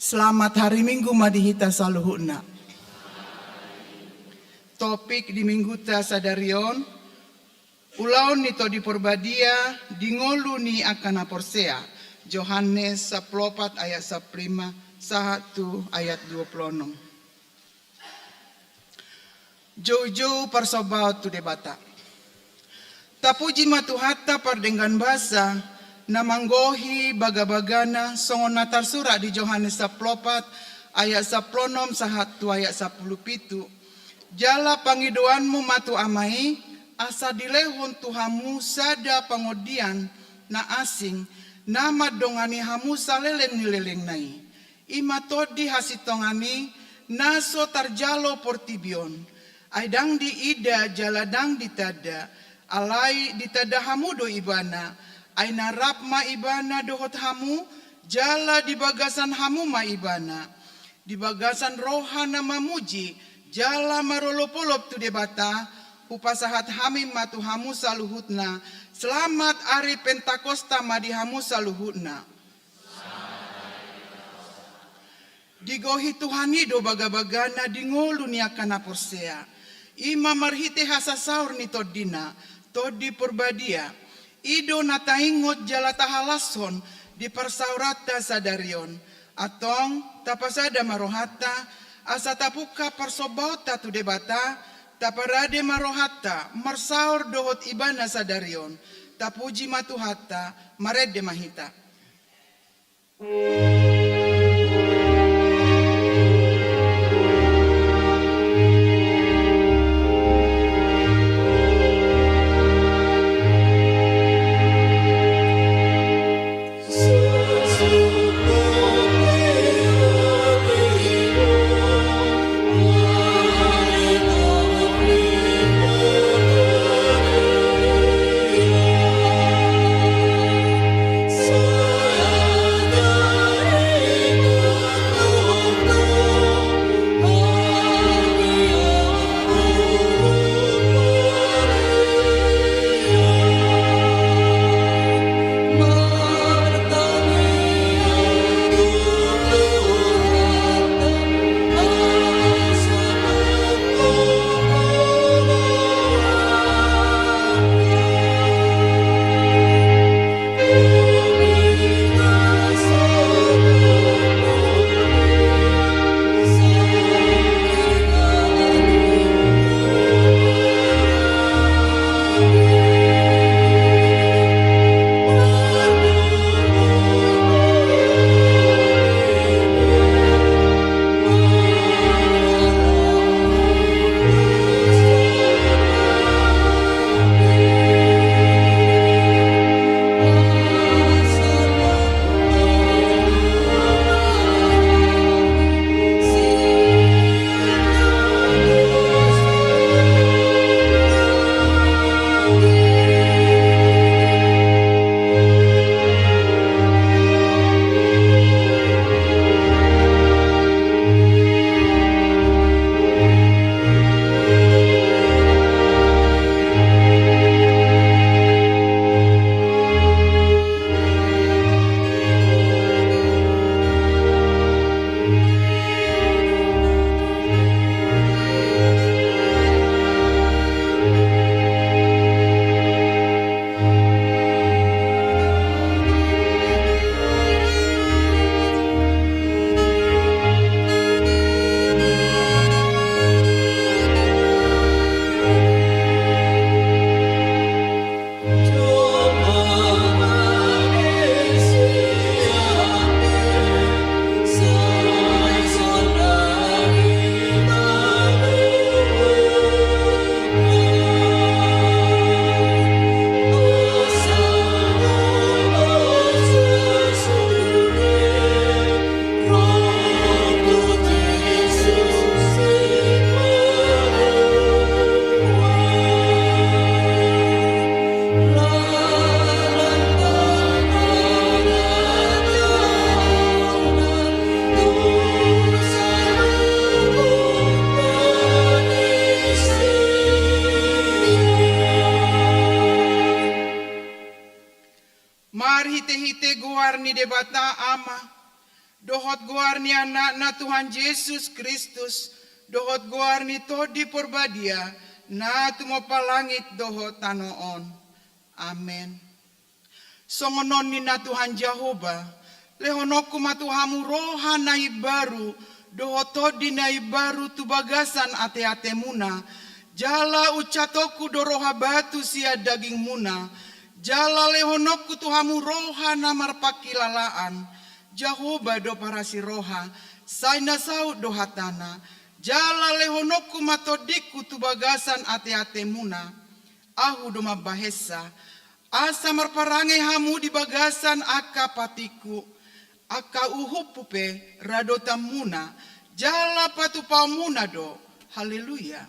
Selamat hari Minggu madihita saluhuna. Topik di minggu ta sadarion, ulaon nito di porbadia, dingolu ni akana porsea. Yohanes 4 ayat 1 ayat 26. Jauh-jauh persobat tu debata. Tapuji matuhata pardenggan bahasa, namanggohi baga-bagana songon natar surat di Yohanes 4 ayat 16 ayat 17. Jala pangidoanmu matu amai asa dilehon tuhamu sada pangodian na asing nama dongani hamu salelen nileleng nai ima todi hasitongani naso tarjalo portibion aidang di ida jaladang ditada alai ditada hamu do ibana aina rapma ibana dohot hamu jala di bagasan hamu ma ibana di bagasan rohana mamuji jala marolopolop tu debata upasahat hamim matu hamu saluhutna selamat ari pentakosta madi hamu saluhutna digohi tuhani do baga-bagana dingolu niakana porsea ima marhite hasasaur ni todina todi porbadia ido nataingot jala tahalason di persaurata sadarion atong tapasada marohata asa tapuka persobauta tu debata taparade marohata marsaur dohot ibana sadarion tapuji matuhata marede mahita. Dohot goar ni anak na Tuhan Yesus Kristus, dohot goar ni todi porbadia, na tumopalangit dohot tanoon. Amen. Songonon ni na Tuhan Jehova, lehonoku matuhamu roha na ibaru, dohot todi na ibaru tubagasan ate-ate muna, jala ucatoku doroha batu sia daging muna, jala lehonoku tuhamu roha na marpakilalaan, Jehova do parasi roha, saina saud do hatana, jala lehonoku matodiku tubagasan ate-ate muna, ahu do mabahesa, asa marparange hamu di bagasan aka patiku, aka uhupupe radota muna, jala patupa muna do, haleluya.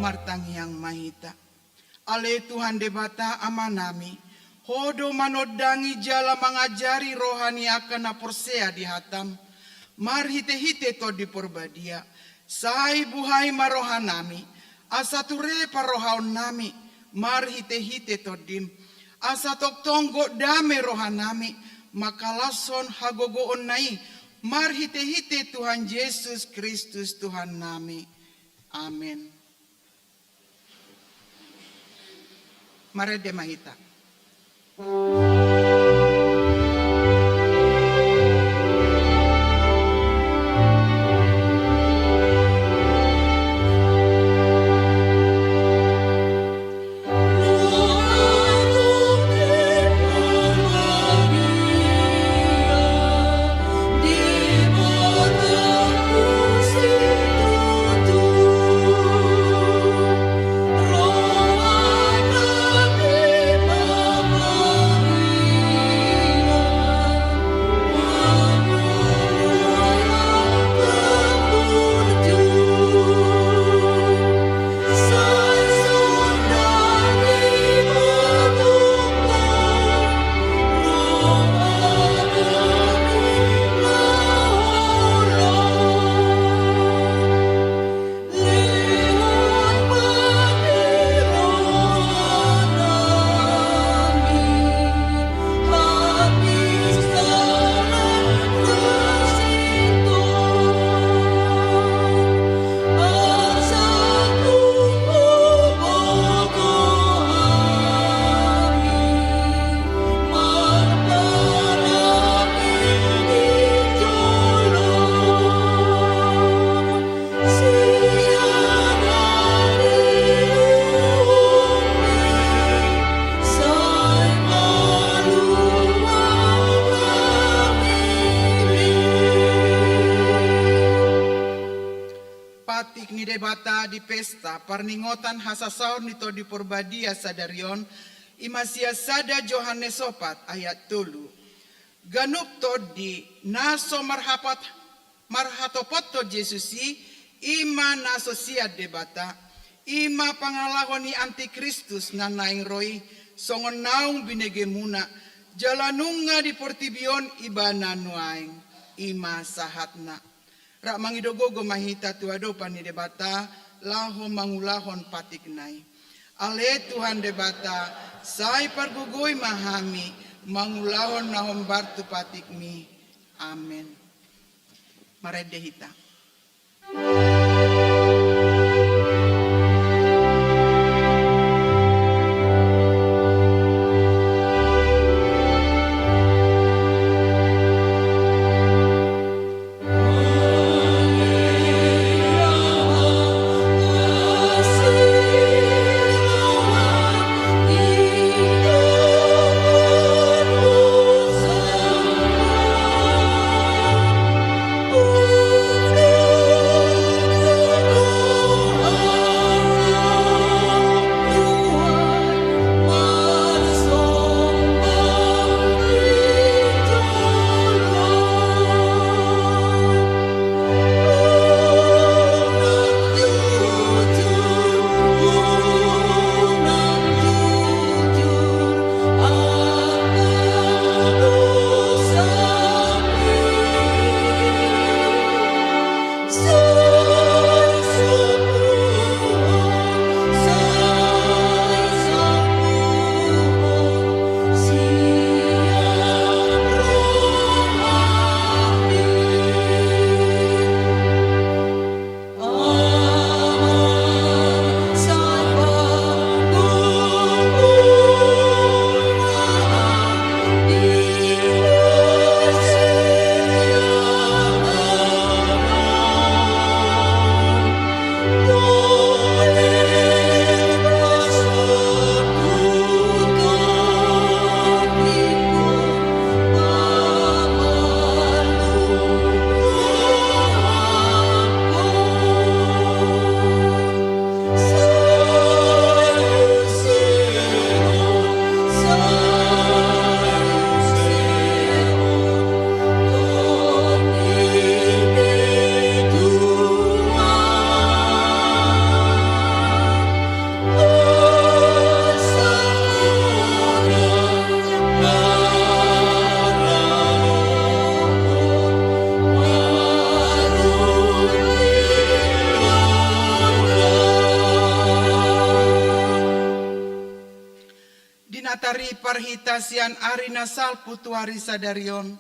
Martang yang mahita, ale Tuhan debata amanami, hodo manodangi jala mengajari rohani akan aporsea di hatam, mar hite-hite to di porbadia, sai buhai marohanami, asature parohaon nami, mar hite-hite to dim, asatok tonggo dame rohanami, makalason hagogoon nai, mar hite-hite Tuhan Yesus Kristus Tuhan nami. Amin. Marede mahita. Debata di pesta parningotan hasasaun nito di porbadia sadarion imasia sada Johannes sopat ayat tulu ganup todi naso marhatopot to Jesusi ima naso siad debata ima pangalahoni antikristus na naing roi songon naung binegemuna jalanunga di portibion ibana nuaing ima sahatna. Rak mangidogogo mahita tuado pani debata laho mangulahon patiknai. Ale Tuhan debata sai pargugoi mahami mangulahon nahom bartu patikmi. Amen. Maredehita. natari parhitasian arina salpu tuari sadarion.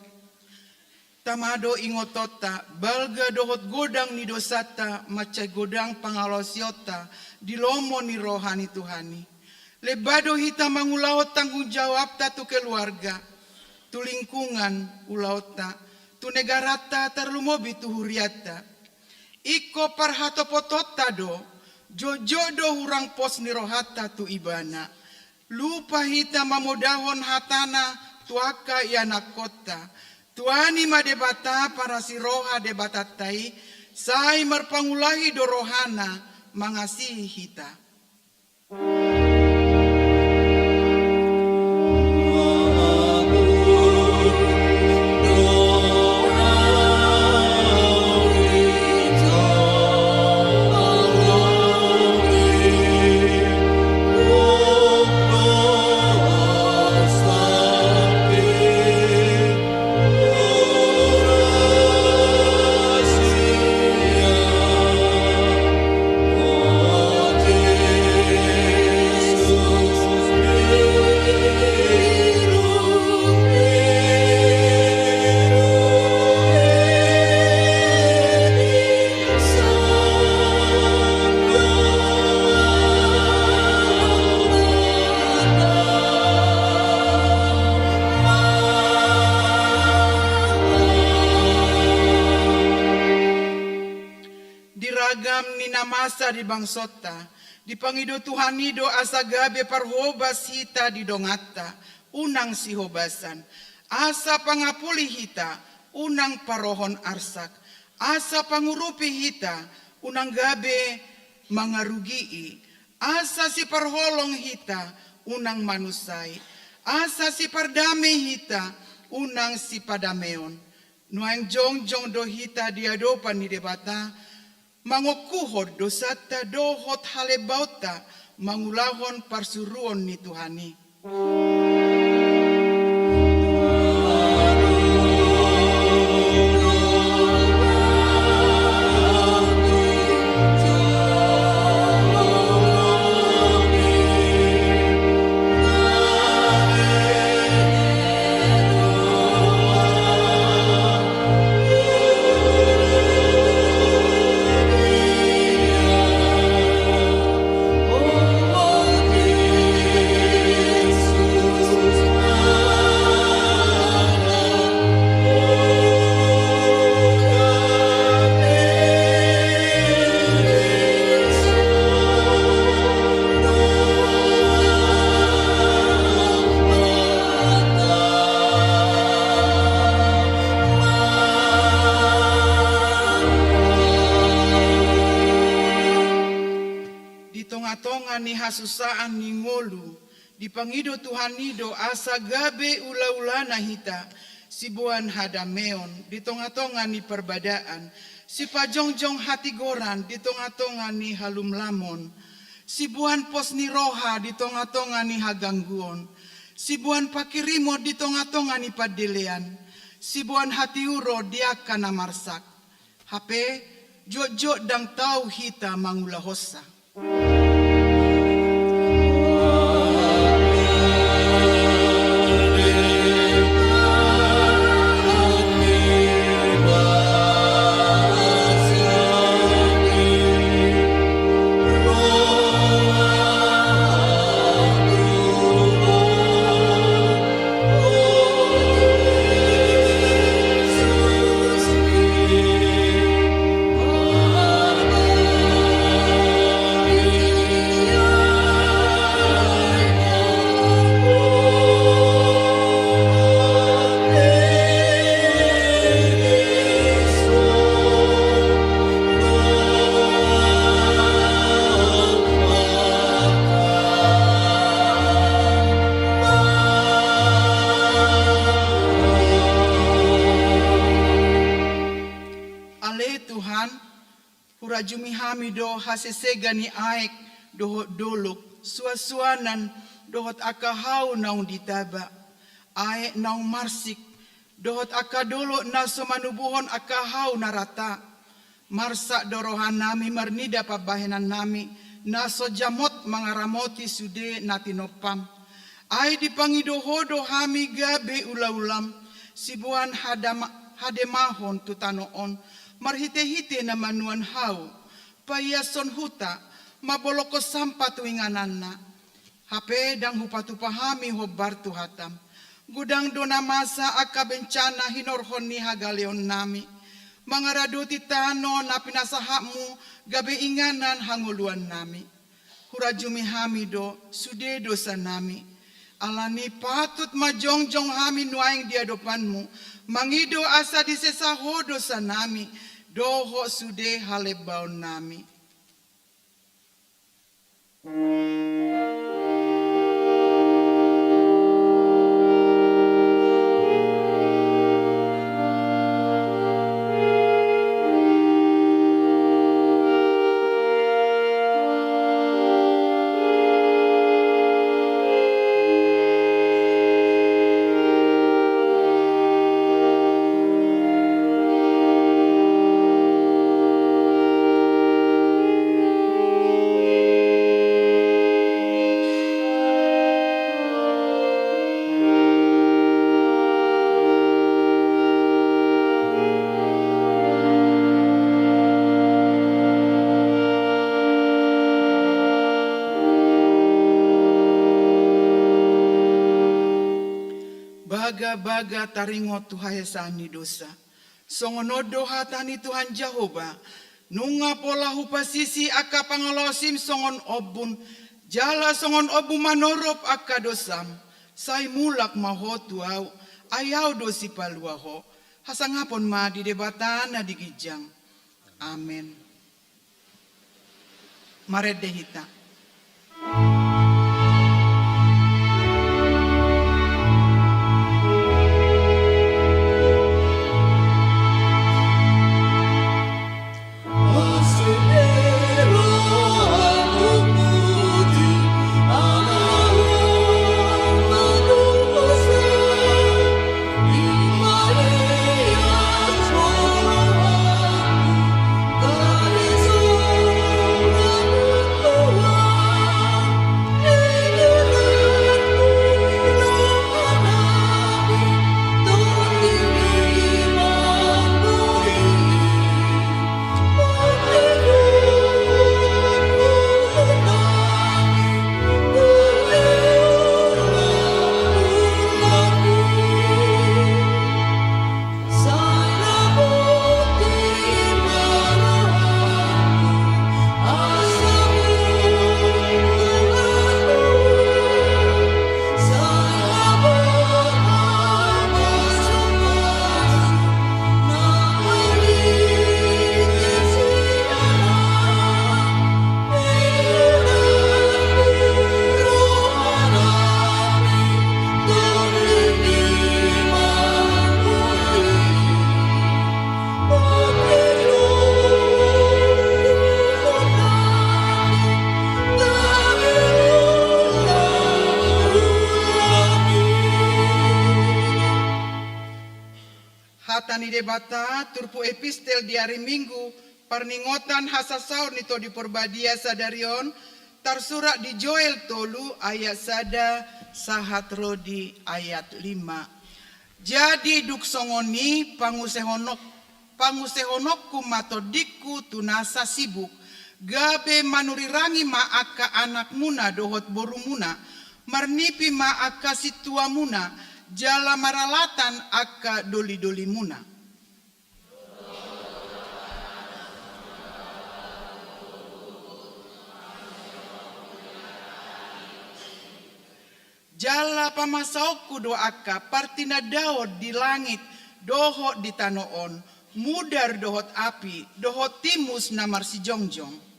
Tamado ingotota, balga dohot godang ni dosata, macai godang pangalosiota, di lomo ni rohani Tuhani. Lebado hita mangulaot tanggung jawab ta tu keluarga, tu lingkungan ulaota, tu negarata terlumobi tu huriata. Iko parhato potota do, jojodo hurang pos ni rohata tu ibana. Lupa hita mamodahon hatana tuaka ianak kota. Tuani madebata para si roha debatatai, sai merpangulahi do rohana mangasihi hita. Diragam ni namasa di bangsota, di pangido Tuhanido asagabe parhobas hita di dongata, unang si hobasan. Asa pangapuli hita, unang parohon arsak. Asa pangurupi hita, unang gabe mangarugii. Asa si parholong hita, unang manusai. Asa si pardame hita, unang si padameon. Nuang jongjong do hita diadopan ni debata, mangokuhod dosata dohot halebauta mangulahon parsuruon ni Tuhani. Tonga-tonga ni hasusaan ni ngolu, di pangido Tuhanido asa gabe ula-ulana hita, si buan hadameon, di tonga-tonga ni perbadaan, si pajongjong hati goran, di tonga-tonga ni halum lamon, si buan pos ni roha, di tonga-tonga ni hagangguon, si buan pakirimo, di tonga-tonga ni padelean, si buan hati uro, dia kana marsak. Hape, jok-jok dang tau hita mangulahosa. Rajumi hamido hasesega ni aek dohot doluk suasuanan dohot akahau naung ditaba aek naung marsik dohot akadolo na somanubuhon akahau narata marsak dorohan nami marnida pabahenan nami naso jamot mangaramoti sude natinopam Ai dipangidohodo hami gabe ula-ulam, sibuan hademahon tutanoon, marhite-hite na manuan hau, payason huta, maboloko sampa tuingananna. Hape dang hupatu pahami hobar tu hatam. Gudang dona masa aka bencana hinorhon ni hagaleon nami. Mangaraduti tano na pinasahamu gabe inganan hanguluan nami. Hurajumi hamido sude dosa nami. Alani patut majongjong hami nuaing di hadapanmu. Mangido asa disesaho dosa nami. Doho sude halebaon nami. Baga-baga taringot tuhayasani dosa. Songonodo hatani Tuhan Jehovah. Nunga pola hupasisi aka pangalosim songon obun. Jala songon obu manorop aka dosam. Sai mulak maho tuau. Ayaw dosi paluaho. Hasangapon ma di debatan na digijang. Amen. Maredehita. Hatani debata turpu epistel di hari Minggu perningotan hasasaur nito di perbadia sadarion tersurat di Joel tolu ayat sada sahat rodi ayat 5. Jadi duk songoni pangusehonokku matodikku tunasa sibuk gabe manurirangi maaka anak muna dohot boru muna marnipi maaka situa muna jala maralatan aka doli-doli muna. Jala pamasaoku doaka partina daod di langit dohot di tanoon mudar dohot api dohot timus namar si jongjong.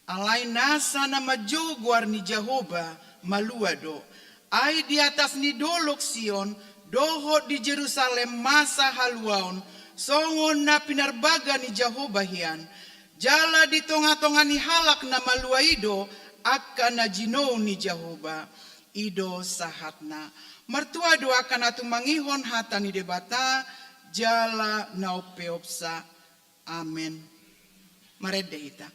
Alai nasa na maju guarni Jehovah maluado. Ai di atas ni dolok Sion, dohot di Jerusalem masa haluaon, songon na pinarbaga ni Jehovah hian. Jala di tonga-tonga ni halak na maluaido, akka na jino ni Jehovah. ido sahatna. Mertua doakan atu mangihon hatani debata jala naupeopsa. Amin. Marede hita.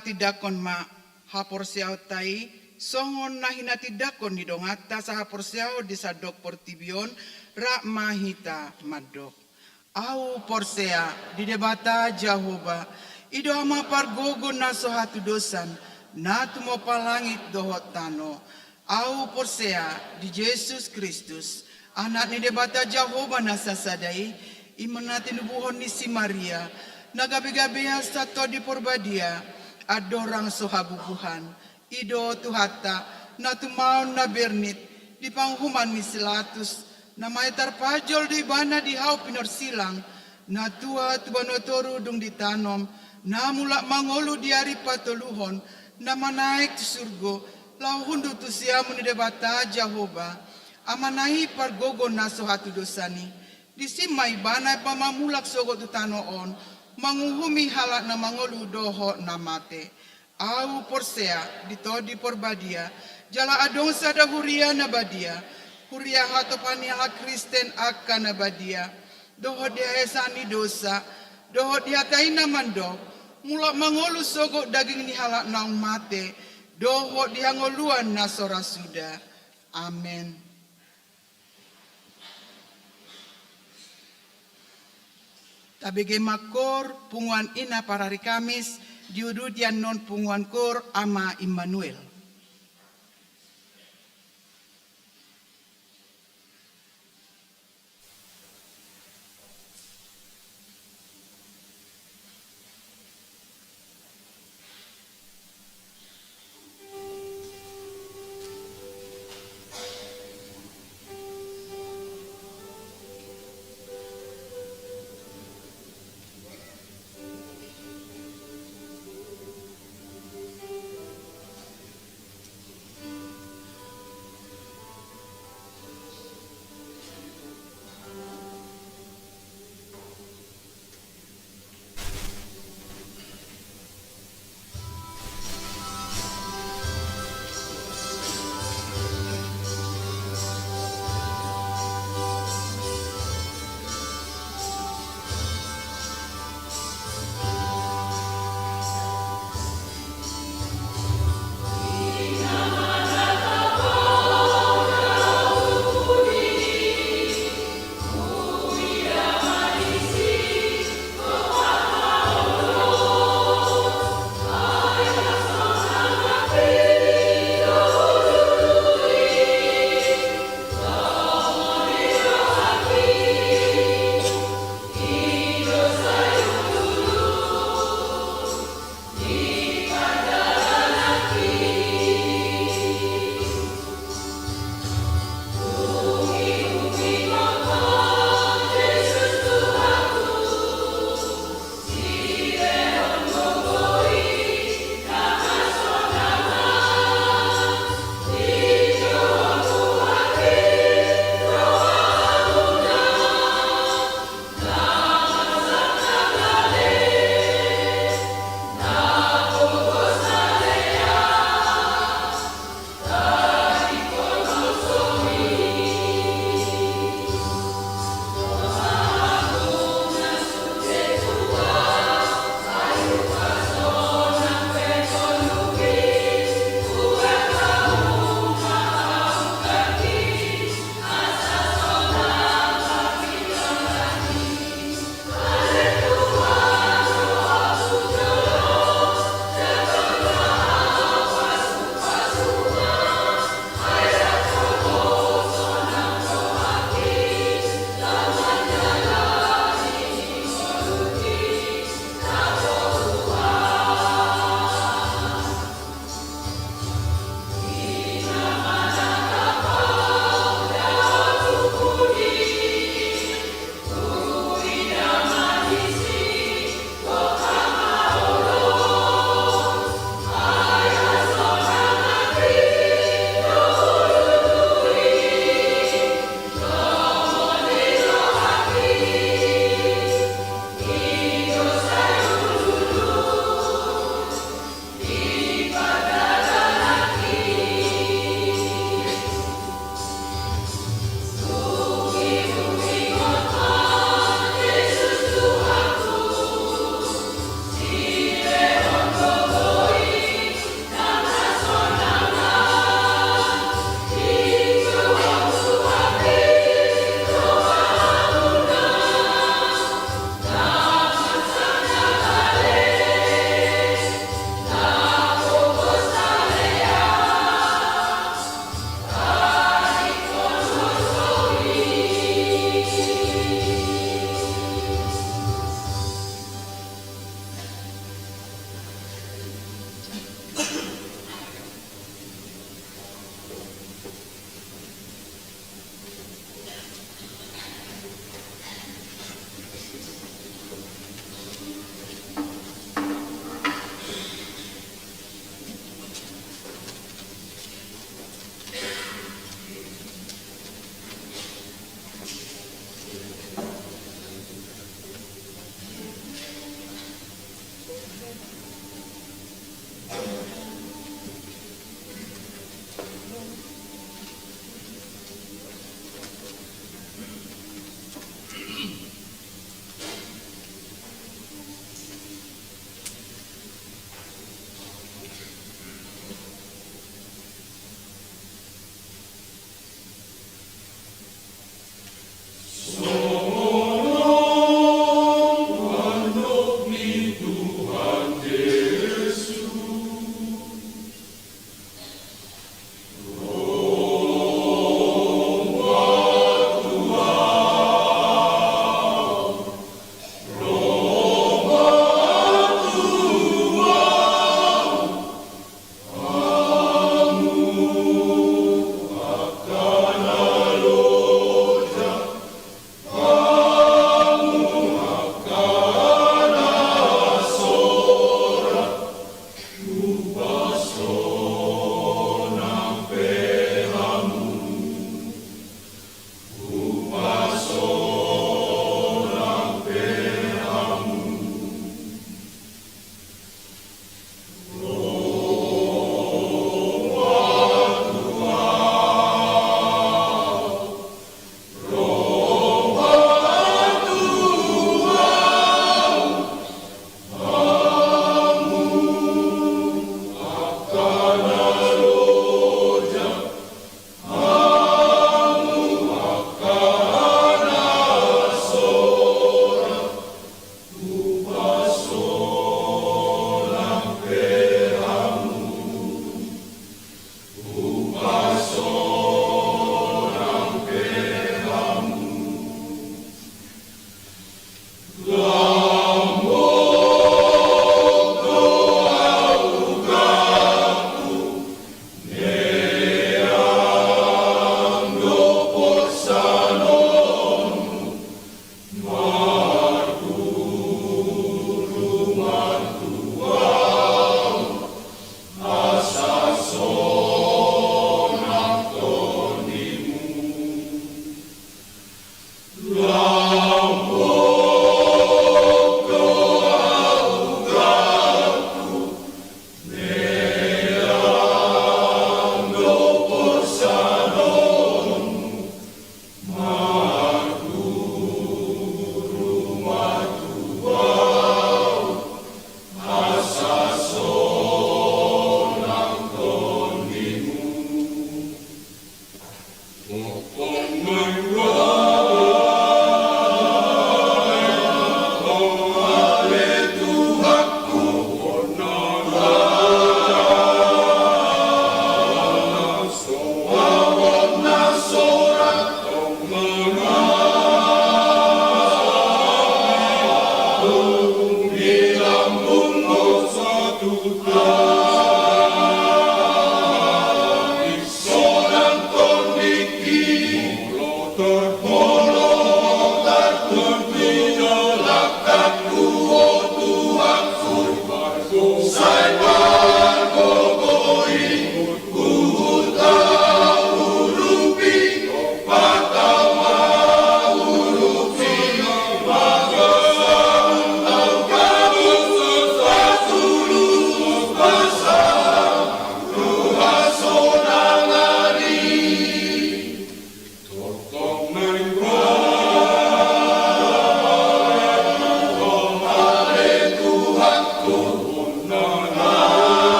Tidakon ma hapor siaw tai songon nahina tidakon di dongata sa hapor siaw di sadok portibion ra mahita madok au porsea di debata Jahoba ido ama pargogo na sohatu dosan na tumo palangit dohot tano au porsea di Yesus Kristus anak ni debata Jahoba na sasadai imanati nubuhon ni si Maria nagabi-gabiha sa to di porbadia adorang sohabubuhan, ido tuhata, na tumaon na bernit, di panghuman misilatus, na may tarpajol di bana di hau pinorsilang, na tua tubanotoru dung ditanom, na mula mangolu di ari patoluhon, na manaik tu surgo, lauhundu tu siamu ni debata Jahoba, amanahi pargogo na sohatu dosani, di simai bana pamamulak sogo tu tanoon, manguhumi halak na mangolu doho na mate. Au porsea ditodi porbadia. Jala adong sada huria na badia. Huria hatopani ha Kristen akan na badia. Doho dia esani dosa. Doho dia taina mando. Mula mangolu sogo daging ni halak na mate. Doho dia ngoluan na sora suda. Amen. Tabige makor punguan ina para hari Kamis diududian non punguan kor ama Immanuel.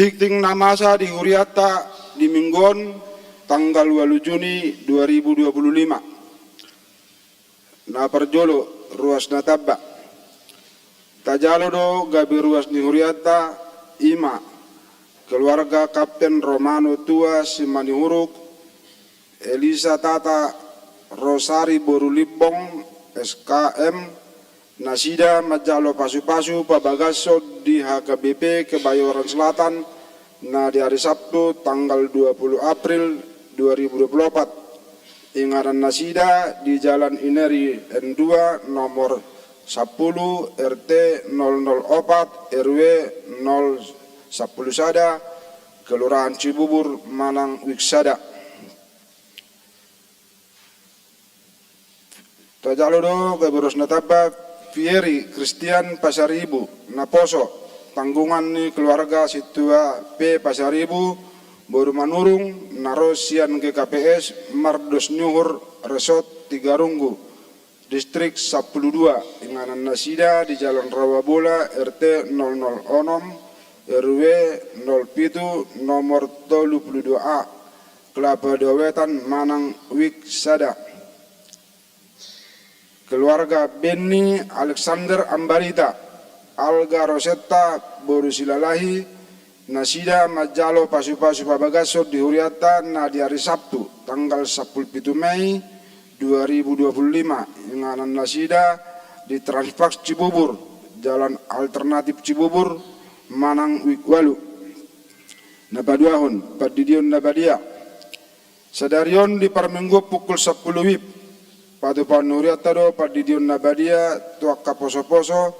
Dikting namasa di Huriata di Minggon tanggal 8 Juni 2025. Na perjolo ruas natabba. Tajalo do gabi ruas ni Huriata ima keluarga Kapten Romano Tua Simani Huruk, Elisa Tata Rosari Borulibong SKM, Nasida Majalo Pasu-Pasu Pabagaso di HKBP Kebayoran Selatan na di hari Sabtu tanggal 20 April 2024. Ingatan Nasida di Jalan Ineri N2 nomor 10 RT 004 RW 010 Sada, Kelurahan Cibubur, Manang Wiksada. Tajalodo Gaberus Nataba Fieri Christian Pasaribu Naposo tanggungan ni keluarga Situa P Pasaribu Boru Manurung Narosian GKPS Mardos Nyuhur Resort Tigarunggu Distrik 12 Inganan Nasida di Jalan Rawabola RT 006 RW 07 nomor 32A Kelapa Dawetan Manang Wiksada. Keluarga Benny Alexander Ambarita Alga Rosetta Borusilalahi Nasida Majalo Pasu-Pasu Pabagaso di Huriata na di hari Sabtu tanggal 17 Mei 2025. Inganan Nasida di Transfax Cibubur Jalan Alternatif Cibubur Manang Wikwalu Nabaduahon Padidion Nabadia Sadarion di Parminggo pukul 10 WIB Padu Panuriata do Padidion Nabadia Tuak Kaposo-Poso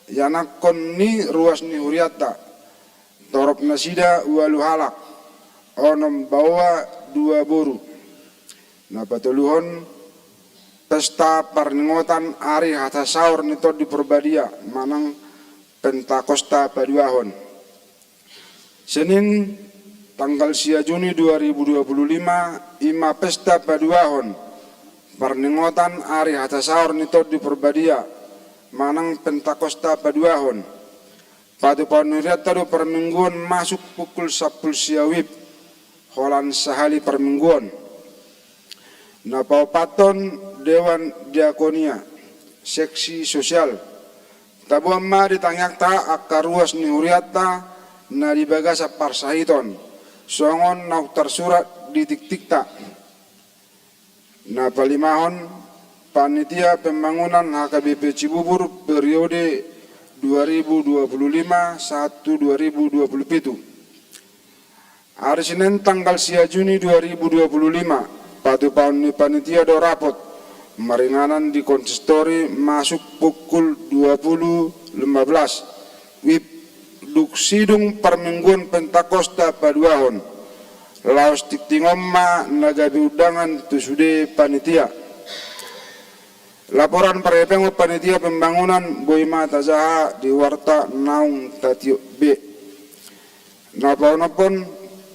Yanakon ni ruas ni Huriata Torop Nasida Walu Halak Onom Bawa 2 Boru Napatuluhon Pesta Parningotan Ari Hata Saur nito di Perbadia Manang Pentakosta Paduahon. Senin tanggal 10 Juni 2025 ima pesta Paduahon Parningotan Ari Hatasaur nito di Perbadia Manang Pentakosta Paduahon. Padu Panuriata do permingguan masuk pukul 10 siawib Holan sahali permingguan. Napau Paton Dewan Diakonia Seksi Sosial Tabuan ma ditanyakta akar ruas ni Huriata na dibagasa parsahiton songon nauk tersurat di tik-tikta na palimahon panitia pembangunan HKBP Cibubur periode 2025-2027. Hari Senin tanggal 10 Juni 2025 padu panitia do rapot Maringanan di konsistori masuk pukul 20.15 WIB Duk Sidung Permingguan Pentakosta Paduahon Laos Tiktingomma Nagabi Udangan Tusude Panitia. Laporan Parepeng Panitia Pembangunan Boima Tazaha di Warta Naung Tatio B Napon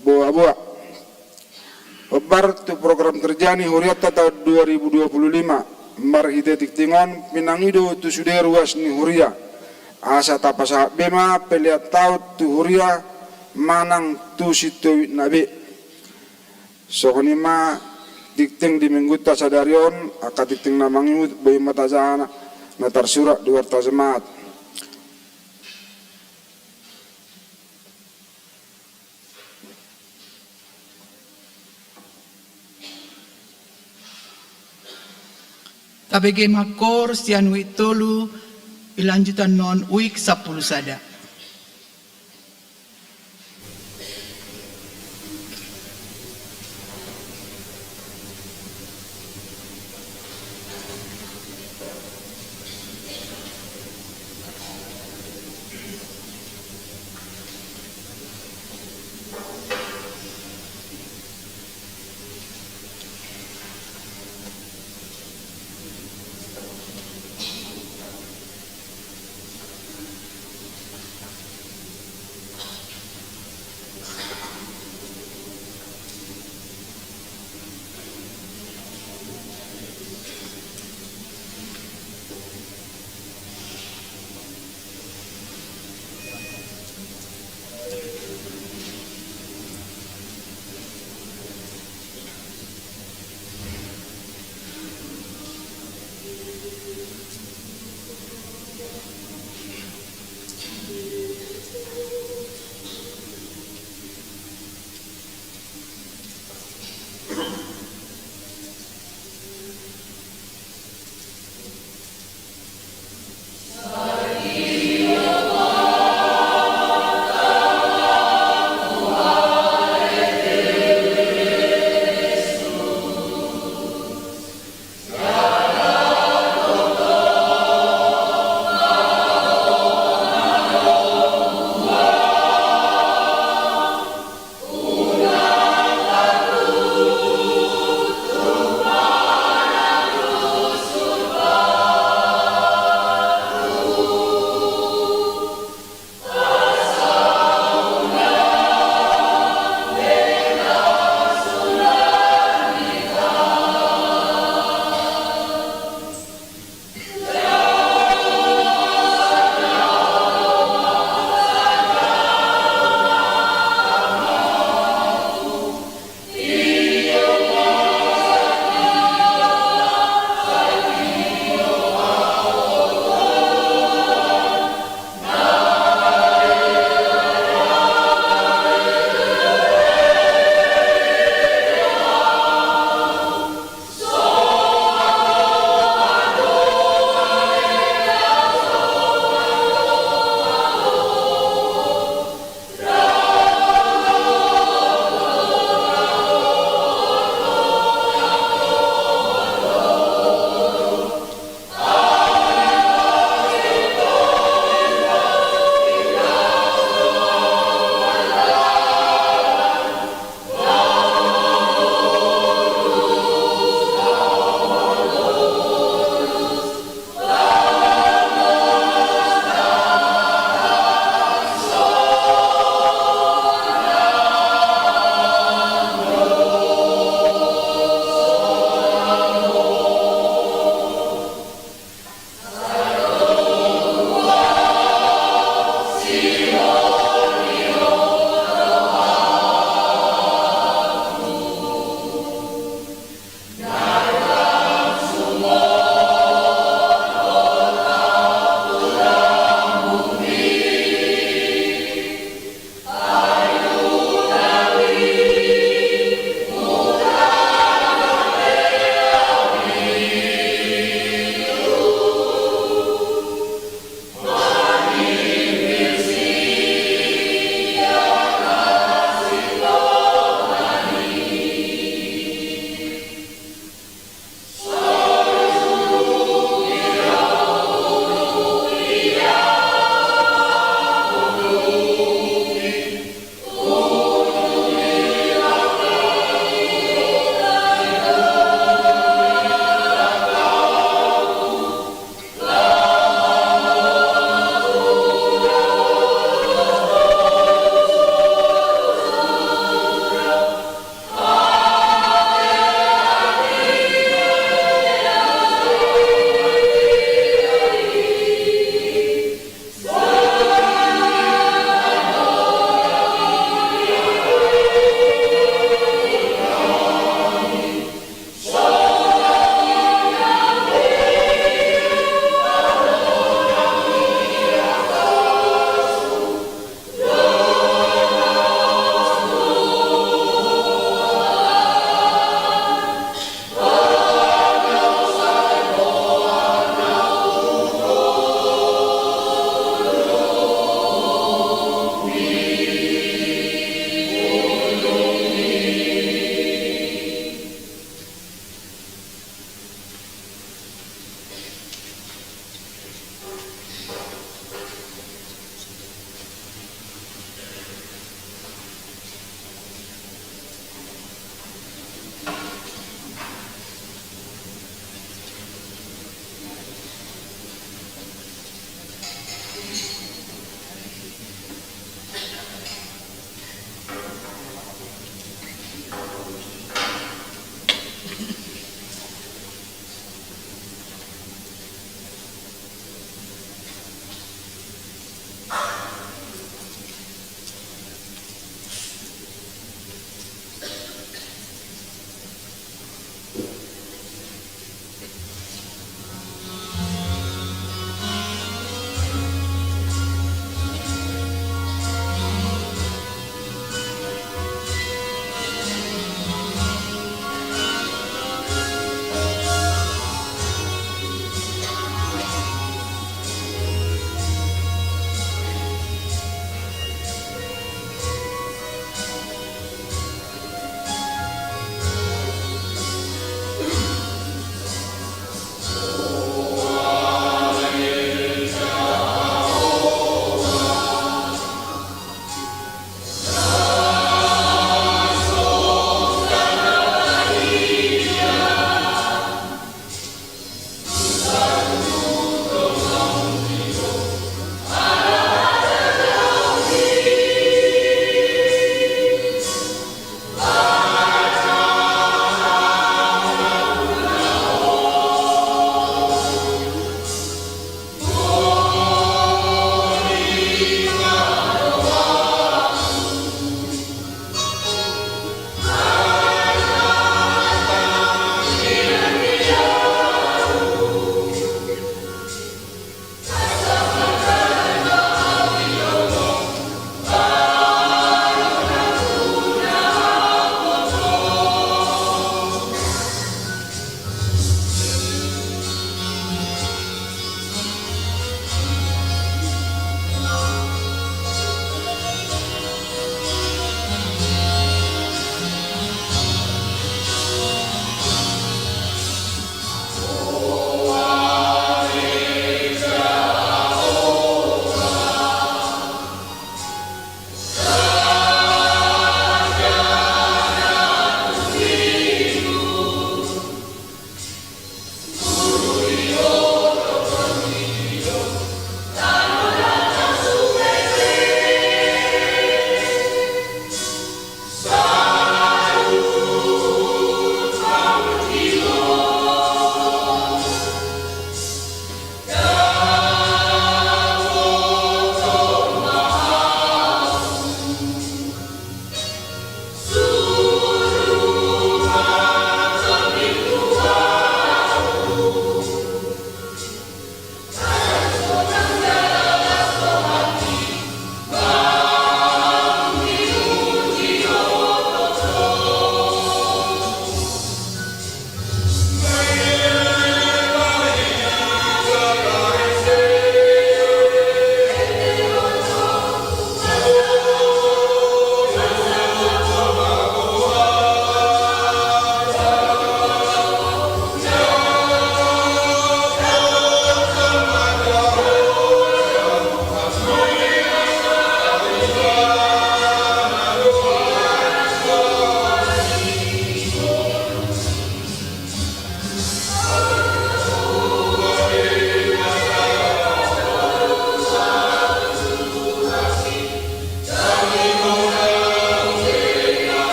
Boa-boa Obar tu program kerja ni Huriata tahun 2025 marhite tiktingon pinangido tu sude ruas ni Huria asa tapasa bema peliat taut tu Huria manang tu situ nabi sokonima dikting di minggu tasadarion akat dikting namangimut boy matazana na tersurat di warta jemaat. Tabege makor sianu itolu ilanjutan non uik 10 sada.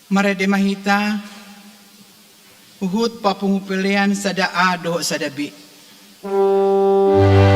Marede mahita uhut papungupilian sada ado sadabi. Oh,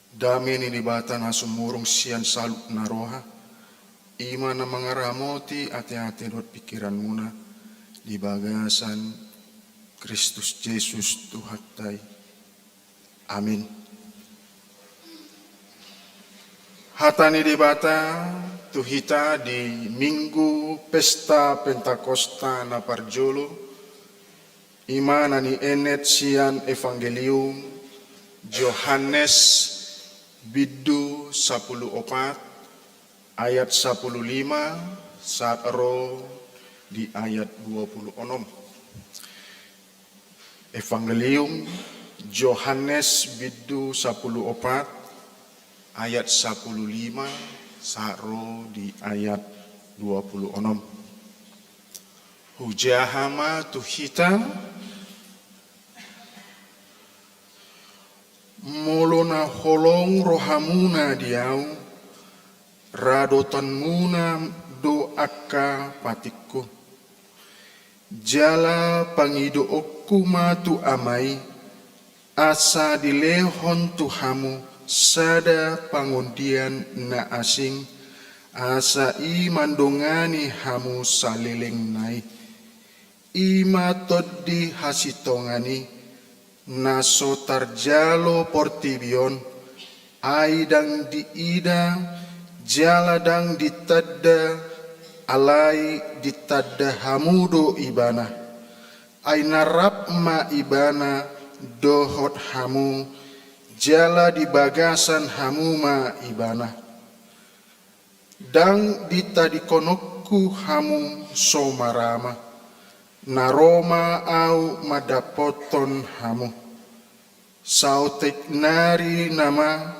Dami ni dibata na sumurong siyan saluk na roha. Ima na mga ramoti ati-ati dot pikiran muna. Di bagasan Kristus Jesus Tuhatay. Amin. Hatani dibata tuhita di Minggu Pesta Pentakosta na Parjolo. Ima na ni enet siyan Evangelium Johannes Bidu 14 ayat 15 saat ro di ayat 26. Evangelium Johannes Bidu 14 ayat 15 saat ro di ayat 26. Hujahama tuhita molona holong rohamuna diau radotan muna do akka patikku jala pangido okku matu amai asa dilehon tuhamu sada pangundian na asing asa i mandongani hamu salileng nai ima toddi hasitongani naso tarjalo portibion aidang di ida jaladang ditadda alai ditadda hamudo ibana ainarap ma ibana dohot hamu jala di bagasan hamuma ibana dang ditadikonokku hamu somarama naroma au madapoton hamu sautek nari nama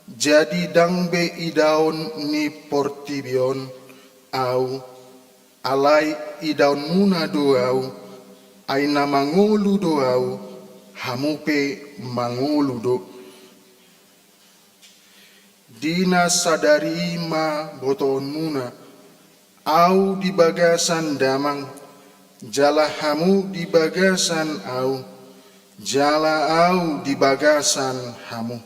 jadi dangbe idaun ni portibion au alai idaun muna doau aina mangulu doau hamupe mangulu do dina sadari ma boton muna au di bagasan damang jala hamu di bagasan au jala au di bagasan hamu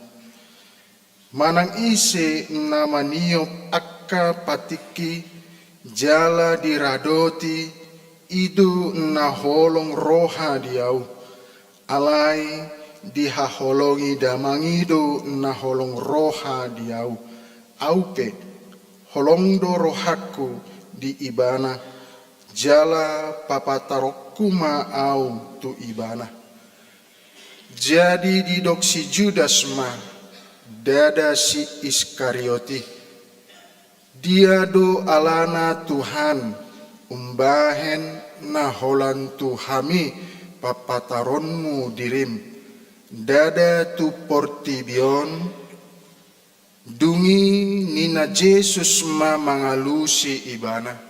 manang ise nama niop akka patiki jala diradoti idu na holong roha diau alai dihaholongi damangido na holong roha diau aupe holongdo rohaku di ibana jala papatarokuma au tu ibana jadi didok si Judas ma dada si Iskarioti dia do alana Tuhan umbahen na holan Tuhami papataronmu dirim dada tu portibion dungi nina Jesus ma mangalusi ibana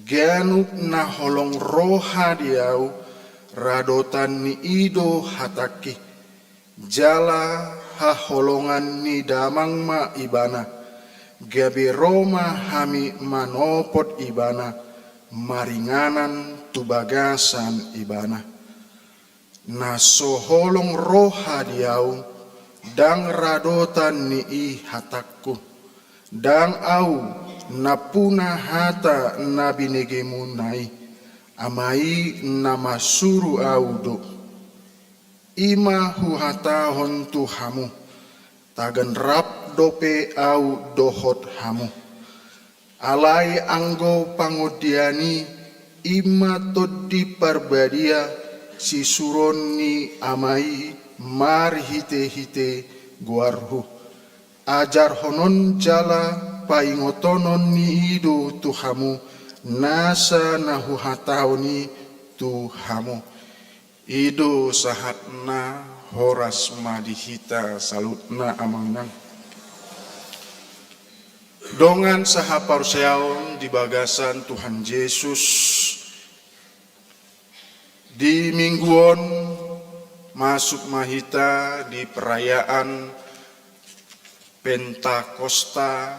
ganuk na holong roha diau radotan ni ido hataki jala haholongan ni damang ma ibana gabe Roma hami manopot ibana maringanan tubagasan ibana na soholong roha diau dang radotan ni i hatakku dang au napuna hata na binegemu nai amai nama suru audo ima huhata hontu hamu tagan rap dope au dohot hamu alai anggo pangodiani ima toddi parbadia si suroni amai mar hite guarhu ajar honon jala paingotonon ni ido tuhamu nasa nahu hatauni tuhamu ido sahatna horas madihita salutna amangnang dongan sahaparseaon di bagasan Tuhan Yesus di mingguon masuk mahita di perayaan Pentakosta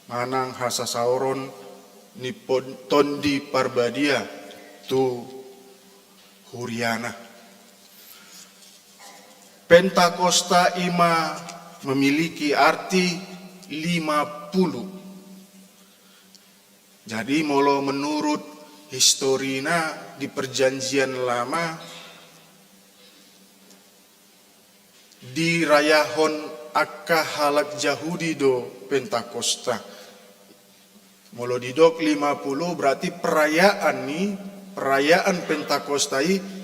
manang hasasauron ni tondi parbadia tu huriana Pentakosta ima memiliki arti 50. Jadi molo menurut historina di perjanjian lama dirayahon akka halak Yahudi do Pentakosta. Molo didok 50 berarti perayaan Pentakosta 50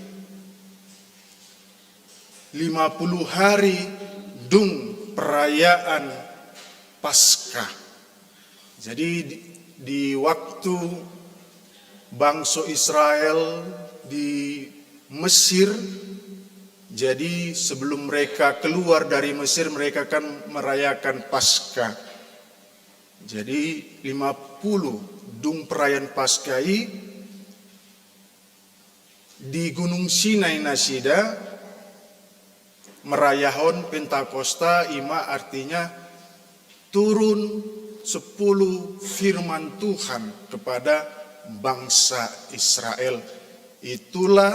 hari dung perayaan Paskah. Jadi di waktu bangsa Israel di Mesir, jadi sebelum mereka keluar dari Mesir mereka kan merayakan Paskah. Jadi 50 dung perayaan Paskah di Gunung Sinai nasida merayahon Pentakosta ima artinya turun 10 firman Tuhan kepada bangsa Israel. Itulah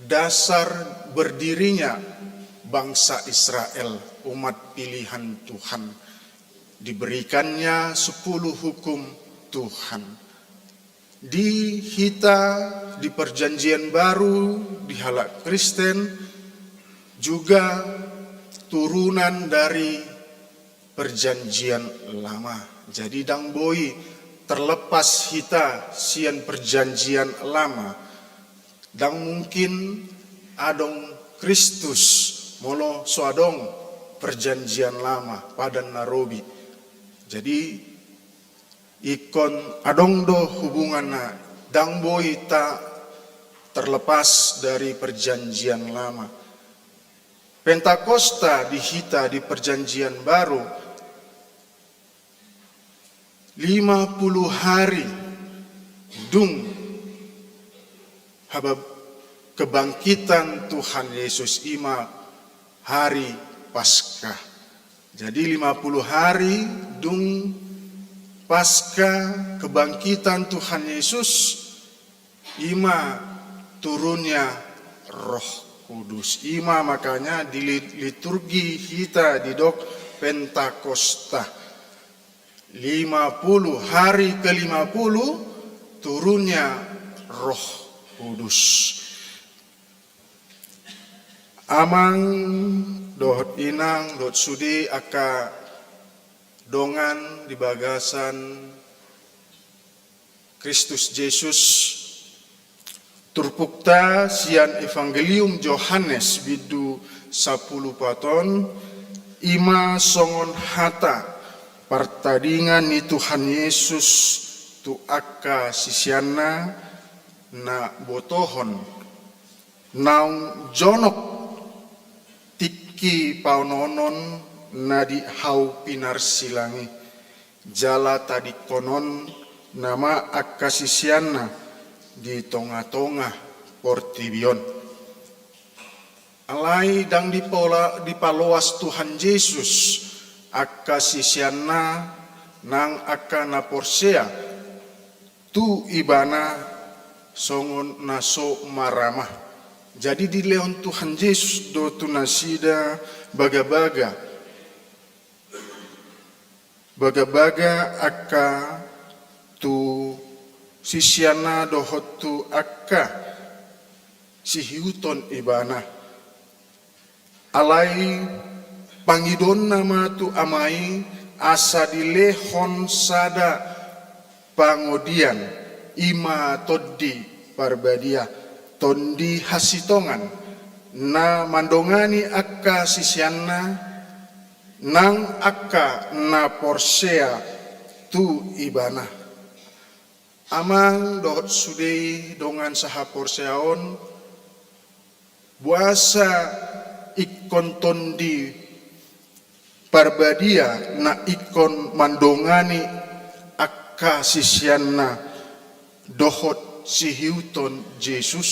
dasar berdirinya bangsa Israel, umat pilihan Tuhan. Diberikannya 10 hukum Tuhan. Di perjanjian baru, di halak Kristen, juga turunan dari perjanjian lama. Jadi dang boi terlepas hita sian perjanjian lama, dang mungkin adong Kristus molo soadong perjanjian lama pada Narobi. Jadi ikon adong do hubungan dang boi tak terlepas dari perjanjian lama. Pentakosta dihita di perjanjian baru 50 hari dung habab kebangkitan Tuhan Yesus ima hari Paskah. Jadi 50 hari dung Paskah kebangkitan Tuhan Yesus ima turunnya Roh Kudus. Ima makanya di liturgi kita di dok Pentakosta 50 hari ke-50 turunnya Roh Kudus. Amang dohot inang dot sudi aka dongan di bagasan Kristus Yesus turpukta sian Evangelium Yohanes bidu 10 paton ima songon hata partadingan ni Tuhan Yesus tu akka sisianna na botohon naung jonok tiki paunonon na di hau pinar silangi jala tadi konon nama akka sisianna di tonga-tonga portibion. Alai dang dipaloas Tuhan Yesus akka sisianna nang akka na porsea tu ibana songon naso maramah. Jadi di leon Tuhan Yesus do tu nasida baga-baga akka tu sisiana dohotu akka sihiuton ibana alai pangidon nama tu amai asa dilehon sada pangodian ima toddi parbadia tondi hasitongan na mandongani akka sisiana nang akka na porsea tu ibana. Amang dohot sudei dongan saha porseaon buasa ikon tondi parbadia na ikon mandongani akka sisianna dohot sihiuton Yesus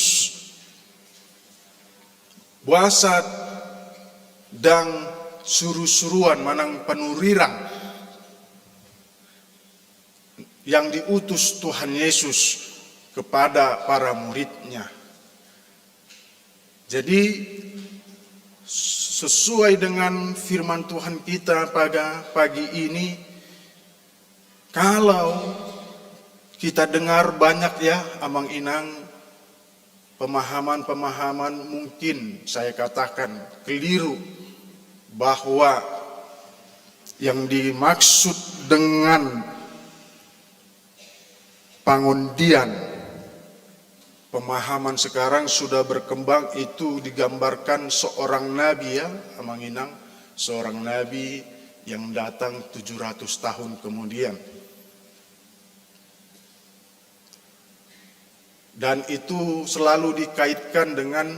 buasa dang suru-suruan manang panurirang yang diutus Tuhan Yesus kepada para muridnya. Jadi sesuai dengan firman Tuhan kita pada pagi ini, kalau kita dengar banyak ya amang inang pemahaman-pemahaman mungkin saya katakan keliru bahwa yang dimaksud dengan pengundian, pemahaman sekarang sudah berkembang itu digambarkan seorang nabi ya, amang inang, seorang nabi yang datang 700 tahun kemudian. Dan itu selalu dikaitkan dengan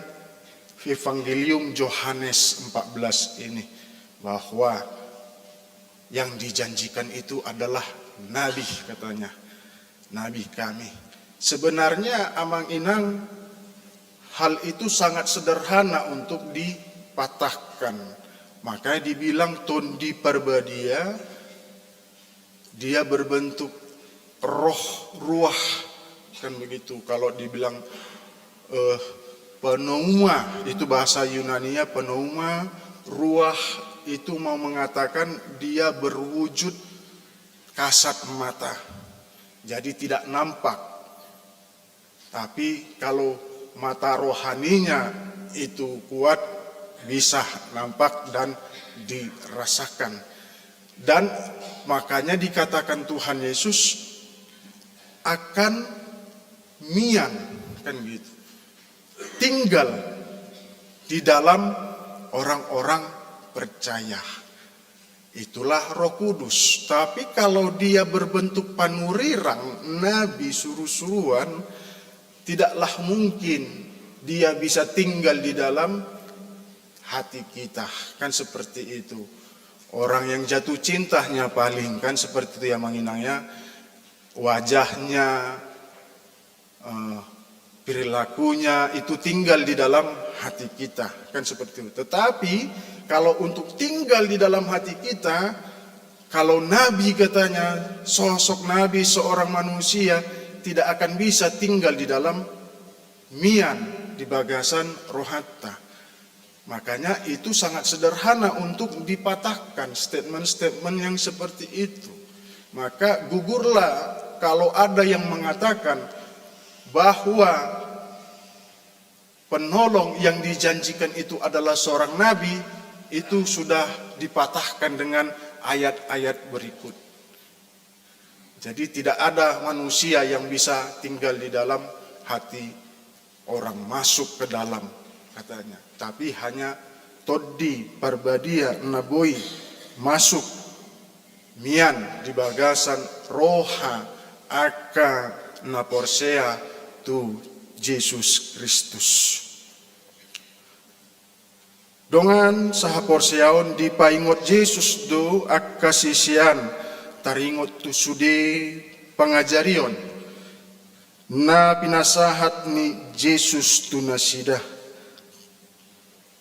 Evangelium Yohanes 14 ini, bahwa yang dijanjikan itu adalah nabi katanya, nabi kami. Sebenarnya amang inang hal itu sangat sederhana untuk dipatahkan. Makanya dibilang tondi parbadia, dia berbentuk roh, ruah, kan begitu. Kalau dibilang pneuma, itu bahasa Yunania, pneuma, ruah, itu mau mengatakan dia berwujud kasat mata, jadi tidak nampak. Tapi kalau mata rohaninya itu kuat, bisa nampak dan dirasakan. Dan makanya dikatakan Tuhan Yesus akan mian, kan gitu, tinggal di dalam orang-orang percaya. Itulah Roh Kudus. Tapi kalau dia berbentuk panurirang, nabi suruh-suruhan, tidaklah mungkin dia bisa tinggal di dalam hati kita, kan seperti itu. Orang yang jatuh cintanya paling kan seperti itu ya manginangnya, wajahnya, perilakunya itu tinggal di dalam hati kita, kan seperti itu. Tetapi kalau untuk tinggal di dalam hati kita, kalau nabi katanya, sosok nabi seorang manusia tidak akan bisa tinggal di dalam mian, di bagasan rohata. Makanya itu sangat sederhana untuk dipatahkan statement-statement yang seperti itu. Maka gugurlah kalau ada yang mengatakan bahwa penolong yang dijanjikan itu adalah seorang nabi, itu sudah dipatahkan dengan ayat-ayat berikut. Jadi tidak ada manusia yang bisa tinggal di dalam hati orang, masuk ke dalam katanya. Tapi hanya todi parbadia naboi masuk mian di bagasan roha aka naporsea tu Yesus Kristus. Dongan sahaporseaon di paingot Yesus do akasisian taringot tu sude pangajarion na pinasahat ni Yesus tu nasida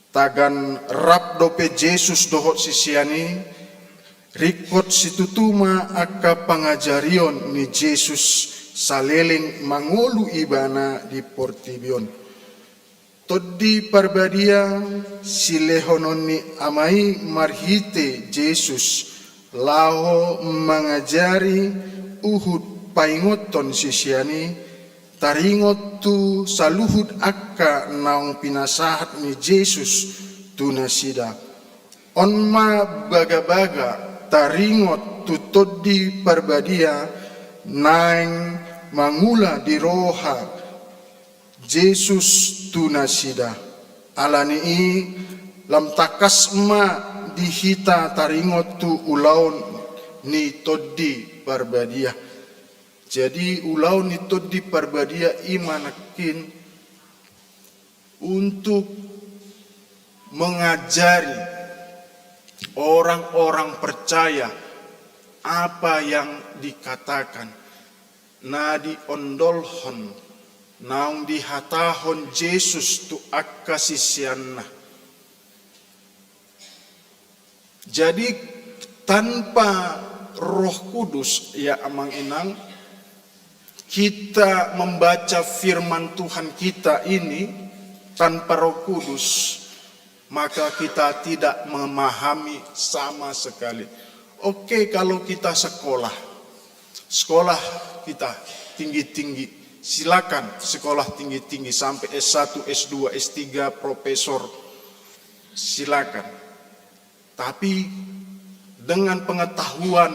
tagan rap dope Yesus dohot sisiani rikot situtuma aka pangajarion ni Yesus saleleng mangulu ibana di Portibion. Todi parbadia silehonon ni amai marhite Yesus lao mangajari uhud paingoton sisiani taringot tu saluhud akka naung pinasahat ni Yesus tu nasida. Onma baga-baga taringot tu todi parbadia naing mangula di roha Yesus tu nasida. Alani i lam takas ma dihita taringot tu ulaun ni todi parbadia. Jadi ulaun ni todi parbadia imanakin untuk mengajari orang-orang percaya apa yang dikatakan. Nadi ondolhon naung dihatahon Yesus tu akasisianna. Jadi tanpa Roh Kudus ya amang inang, kita membaca firman Tuhan kita ini tanpa Roh Kudus maka kita tidak memahami sama sekali. Oke, kalau kita sekolah kita tinggi-tinggi, silakan sekolah tinggi-tinggi sampai S1, S2, S3, profesor, silakan. Tapi dengan pengetahuan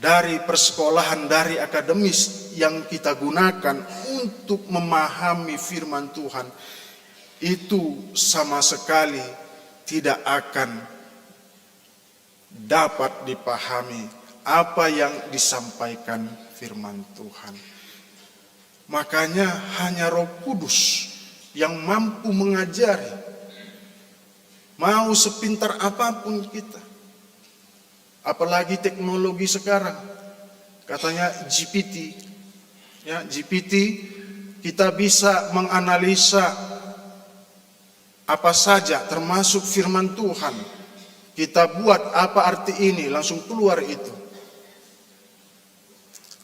dari persekolahan, dari akademis yang kita gunakan untuk memahami firman Tuhan, itu sama sekali tidak akan dapat dipahami apa yang disampaikan firman Tuhan. Makanya hanya Roh Kudus yang mampu mengajari. Mau sepintar apapun kita, apalagi teknologi sekarang, katanya GPT, ya GPT, kita bisa menganalisa apa saja termasuk firman Tuhan. Kita buat apa arti ini, langsung keluar itu.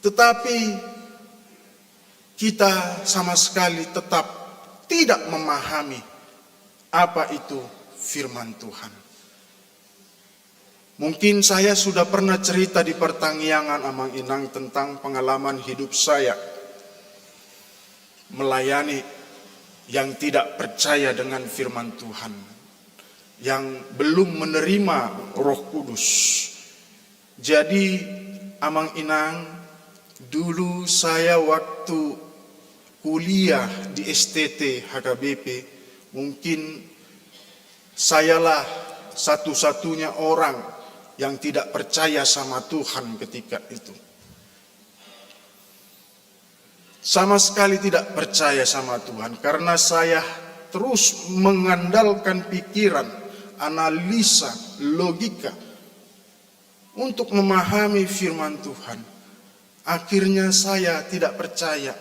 Tetapi kita sama sekali tetap tidak memahami apa itu firman Tuhan. Mungkin saya sudah pernah cerita di pertanggiangan Amang Inang tentang pengalaman hidup saya melayani yang tidak percaya dengan firman Tuhan, yang belum menerima Roh Kudus. Jadi Amang Inang, dulu saya waktu kuliah di STT HKBP, mungkin sayalah satu-satunya orang yang tidak percaya sama Tuhan ketika itu. Sama sekali tidak percaya sama Tuhan, karena saya terus mengandalkan pikiran, analisa, logika untuk memahami firman Tuhan. Akhirnya saya tidak percaya,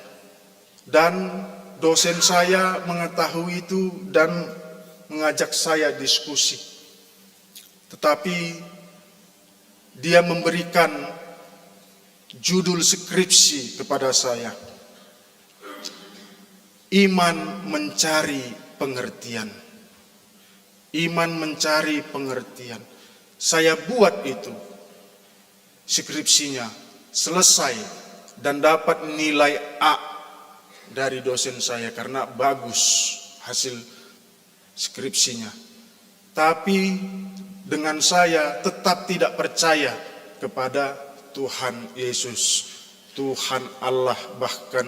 dan dosen saya mengetahui itu dan mengajak saya diskusi. Tetapi dia memberikan judul skripsi kepada saya, Iman Mencari Pengertian. Iman mencari pengertian. Saya buat itu, skripsinya selesai dan dapat nilai A dari dosen saya karena bagus hasil skripsinya. Tapi dengan saya tetap tidak percaya kepada Tuhan Yesus, Tuhan Allah, bahkan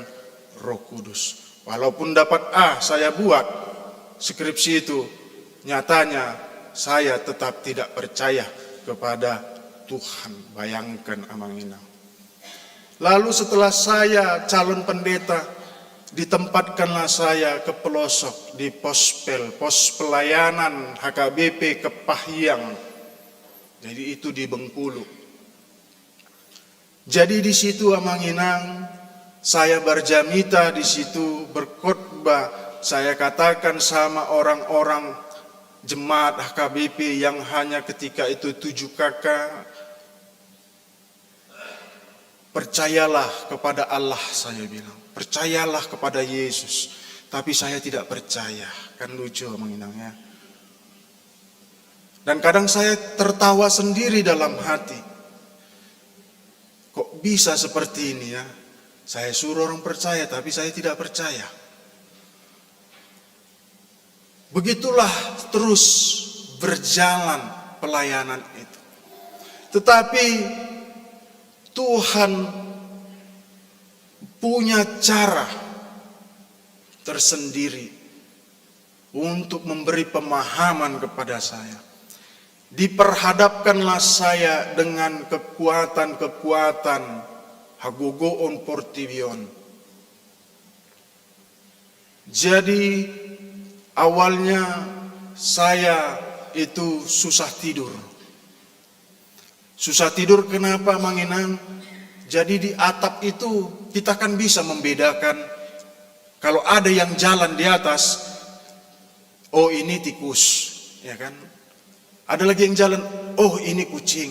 Roh Kudus. Walaupun dapat A, saya buat skripsi itu, nyatanya saya tetap tidak percaya kepada Tuhan. Bayangkan Amang Inang. Lalu setelah saya calon pendeta, ditempatkanlah saya ke pelosok di pospel, pos pelayanan HKBP Kepahyang. Jadi itu di Bengkulu. Jadi di situ Amang Inang, saya berjamita di situ, berkhotbah. Saya katakan sama orang-orang jemaat HKBP yang hanya ketika itu 7 kakak, percayalah kepada Allah, saya bilang. Percayalah kepada Yesus. Tapi saya tidak percaya. Kan lucu Amang Inang ya. Dan kadang saya tertawa sendiri dalam hati. Kok bisa seperti ini ya? Saya suruh orang percaya, tapi saya tidak percaya. Begitulah terus berjalan pelayanan itu. Tetapi Tuhan punya cara tersendiri untuk memberi pemahaman kepada saya. Diperhadapkanlah saya dengan kekuatan-kekuatan Hagogoon Portivion. Jadi awalnya saya itu susah tidur. Susah tidur kenapa Mang Inang? Jadi di atap itu kita kan bisa membedakan kalau ada yang jalan di atas, oh ini tikus, ya kan? Ada lagi yang jalan, oh ini kucing.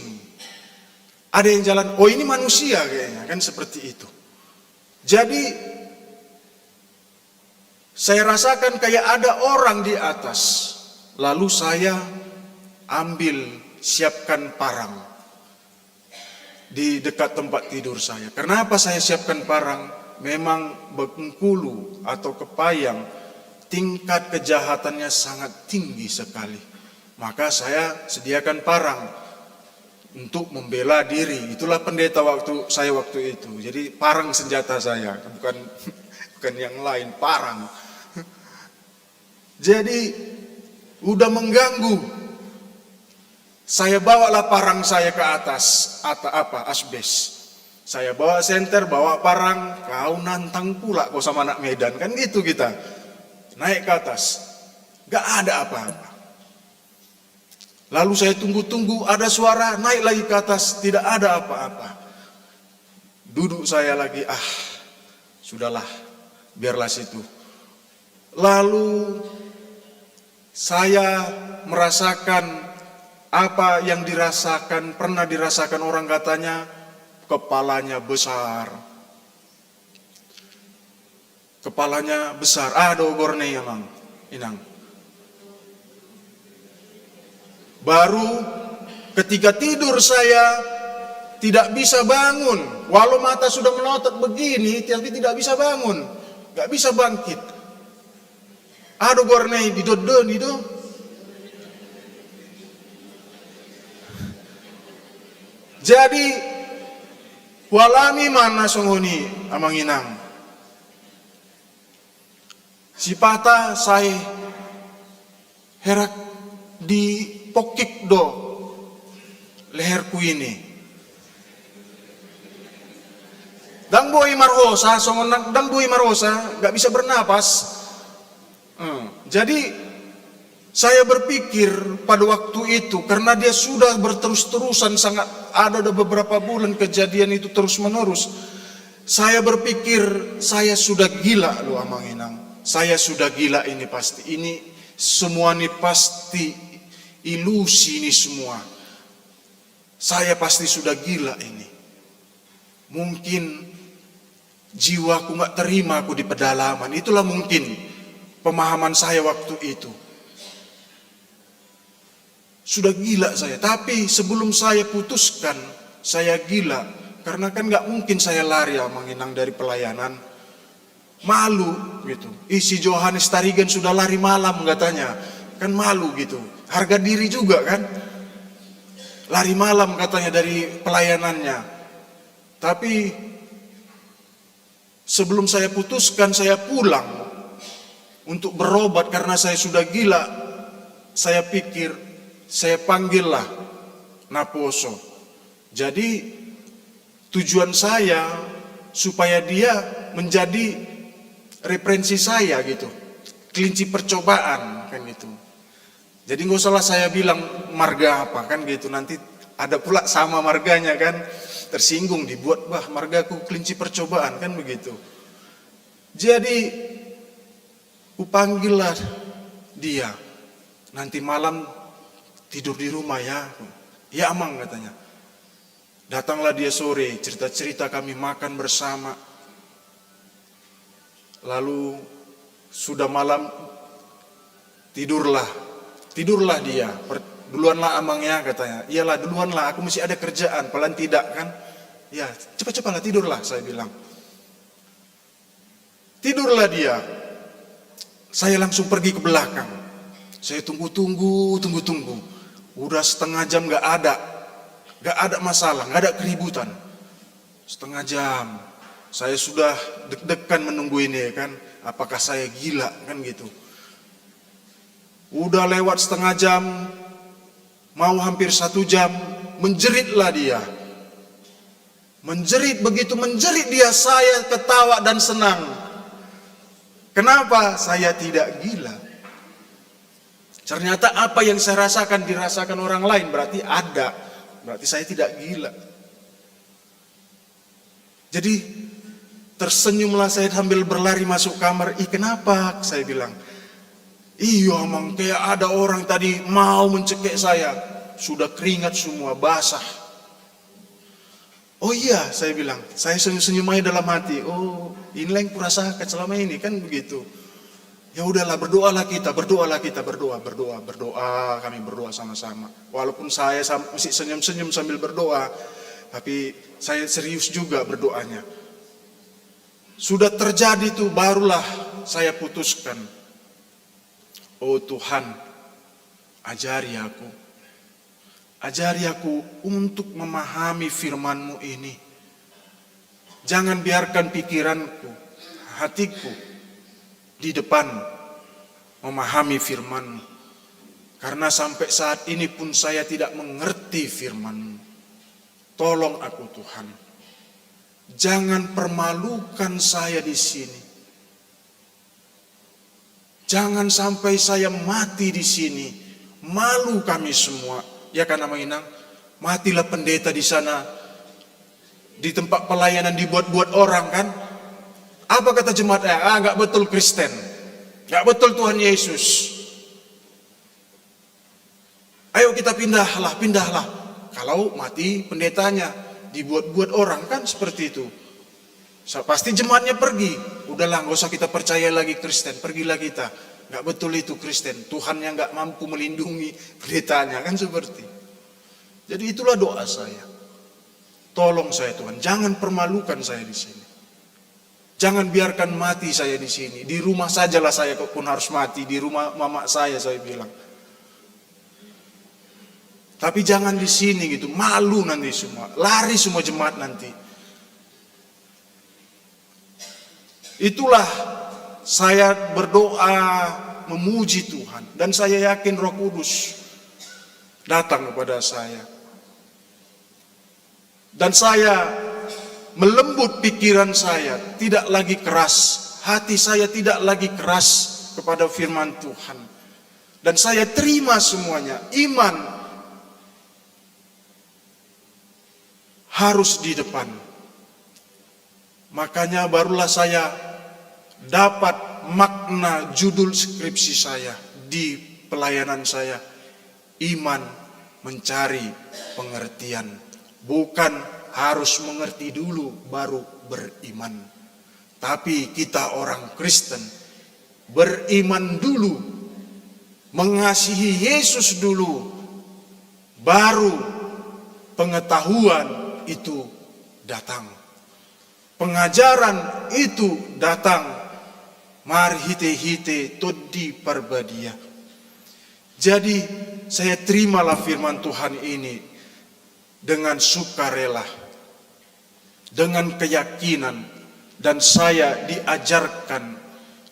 Ada yang jalan, oh ini manusia kayaknya, kan seperti itu. Jadi saya rasakan kayak ada orang di atas. Lalu saya siapkan parang di dekat tempat tidur saya. Kenapa saya siapkan parang? Memang Bengkulu atau Kepayang tingkat kejahatannya sangat tinggi sekali. Maka saya sediakan parang untuk membela diri. Itulah pendeta saya waktu itu. Jadi parang senjata saya, bukan yang lain, parang. Jadi udah mengganggu. Saya bawalah parang saya ke atas, asbes. Saya bawa senter, bawa parang, kau nantang pula kau sama anak Medan, kan gitu kita. Naik ke atas, gak ada apa-apa. Lalu saya tunggu-tunggu, ada suara, naik lagi ke atas, tidak ada apa-apa. Duduk saya lagi, sudahlah, biarlah situ. Lalu saya merasakan apa yang pernah dirasakan orang, katanya kepalanya besar. Kepalanya besar, aduh gorne emang, inang. Baru ketika tidur saya tidak bisa bangun. Walau mata sudah melotot begini, tapi tidak bisa bangun. Gak bisa bangkit. Aduh gorne, didodon itu. Jadi walami mana songoni amang inang. Si patah saya herak di pokik do leherku ini. Dang boy marhosa, dang boy marhosa, gak bisa bernapas. Jadi saya berpikir pada waktu itu, karena dia sudah berterus-terusan, sangat ada beberapa bulan kejadian itu terus menerus. Saya berpikir saya sudah gila loh amang inang. Saya sudah gila ini pasti. Ini semua ini pasti ilusi ini semua. Saya pasti sudah gila ini. Mungkin jiwaku gak terima aku di pedalaman. Itulah mungkin pemahaman saya waktu itu. Sudah gila saya. Tapi sebelum saya putuskan saya gila, karena kan gak mungkin saya lari amang inang dari pelayanan. Malu gitu. Si Johannes Tarigan sudah lari malam katanya. Kan malu gitu. Harga diri juga kan. Lari malam katanya dari pelayanannya. Tapi sebelum saya putuskan saya pulang untuk berobat karena saya sudah gila, saya pikir saya panggillah Naposo. Jadi tujuan saya supaya dia menjadi referensi saya gitu, kelinci percobaan kan gitu. Jadi nggak usah saya bilang marga apa kan gitu, nanti ada pula sama marganya kan tersinggung, dibuat margaku kelinci percobaan kan begitu. Jadi kupanggillah dia, nanti malam tidur di rumah ya. Ya amang katanya. Datanglah dia sore, cerita-cerita, kami makan bersama. Lalu sudah malam tidurlah dia. Duluanlah amangnya katanya. Iyalah duluanlah, aku masih ada kerjaan, paling tidak kan. Ya cepat-cepatlah tidurlah saya bilang. Tidurlah dia. Saya langsung pergi ke belakang. Saya tunggu. Udah setengah jam gak ada masalah, gak ada keributan. Setengah jam. Saya sudah deg-degan menunggu ini kan. Apakah saya gila kan gitu. Udah lewat setengah jam, mau hampir 1 jam, menjeritlah dia. Begitu menjerit dia, saya ketawa dan senang. Kenapa? Saya tidak gila. Ternyata apa yang saya rasakan dirasakan orang lain, berarti ada. Berarti saya tidak gila. Jadi tersenyumlah saya sambil berlari masuk kamar. Kenapa? Saya bilang. Iya emang kayak ada orang tadi mau mencekik saya. Sudah keringat semua, basah. Oh iya, saya bilang. Saya senyum-senyum aja dalam hati. Oh inilah yang kurasakan selama ini kan begitu. Ya udahlah, berdoa, kami berdoa sama-sama. Walaupun saya masih senyum-senyum sambil berdoa, tapi saya serius juga berdoanya. Sudah terjadi itu, barulah saya putuskan, oh Tuhan, ajari aku untuk memahami firman-Mu ini. Jangan biarkan pikiranku, hatiku di depan memahami firman-Mu. Karena sampai saat ini pun saya tidak mengerti firman-Mu. Tolong aku Tuhan. Jangan permalukan saya di sini. Jangan sampai saya mati di sini. Malu kami semua. Ya kan Amang Inang? Matilah pendeta di sana. Di tempat pelayanan dibuat-buat orang kan? Apa kata jemaat? Enggak betul Kristen. Enggak betul Tuhan Yesus. Ayo kita pindahlah. Kalau mati pendetanya, dibuat-buat orang kan seperti itu. Pasti jemaatnya pergi. Udahlah, nggak usah kita percaya lagi Kristen. Pergilah kita. Nggak betul itu Kristen. Tuhan yang nggak mampu melindungi pendetanya kan seperti. Jadi itulah doa saya. Tolong saya Tuhan, jangan permalukan saya di sini. Jangan biarkan mati saya di sini. Di rumah sajalah saya pun harus mati. Di rumah mama saya bilang. Tapi jangan di sini gitu. Malu nanti semua. Lari semua jemaat nanti. Itulah saya berdoa memuji Tuhan. Dan saya yakin Roh Kudus datang kepada saya. Dan saya melembut pikiran saya, tidak lagi keras. Hati saya tidak lagi keras kepada firman Tuhan. Dan saya terima semuanya. Iman harus di depan. Makanya barulah saya dapat makna judul skripsi saya di pelayanan saya. Iman mencari pengertian. Bukan harus mengerti dulu baru beriman. Tapi kita orang Kristen beriman dulu, mengasihi Yesus dulu, baru pengetahuan itu datang. Pengajaran itu datang. Mari hite-hite todi parbadia. Jadi saya terimalah firman Tuhan ini dengan sukarela, dengan keyakinan, dan saya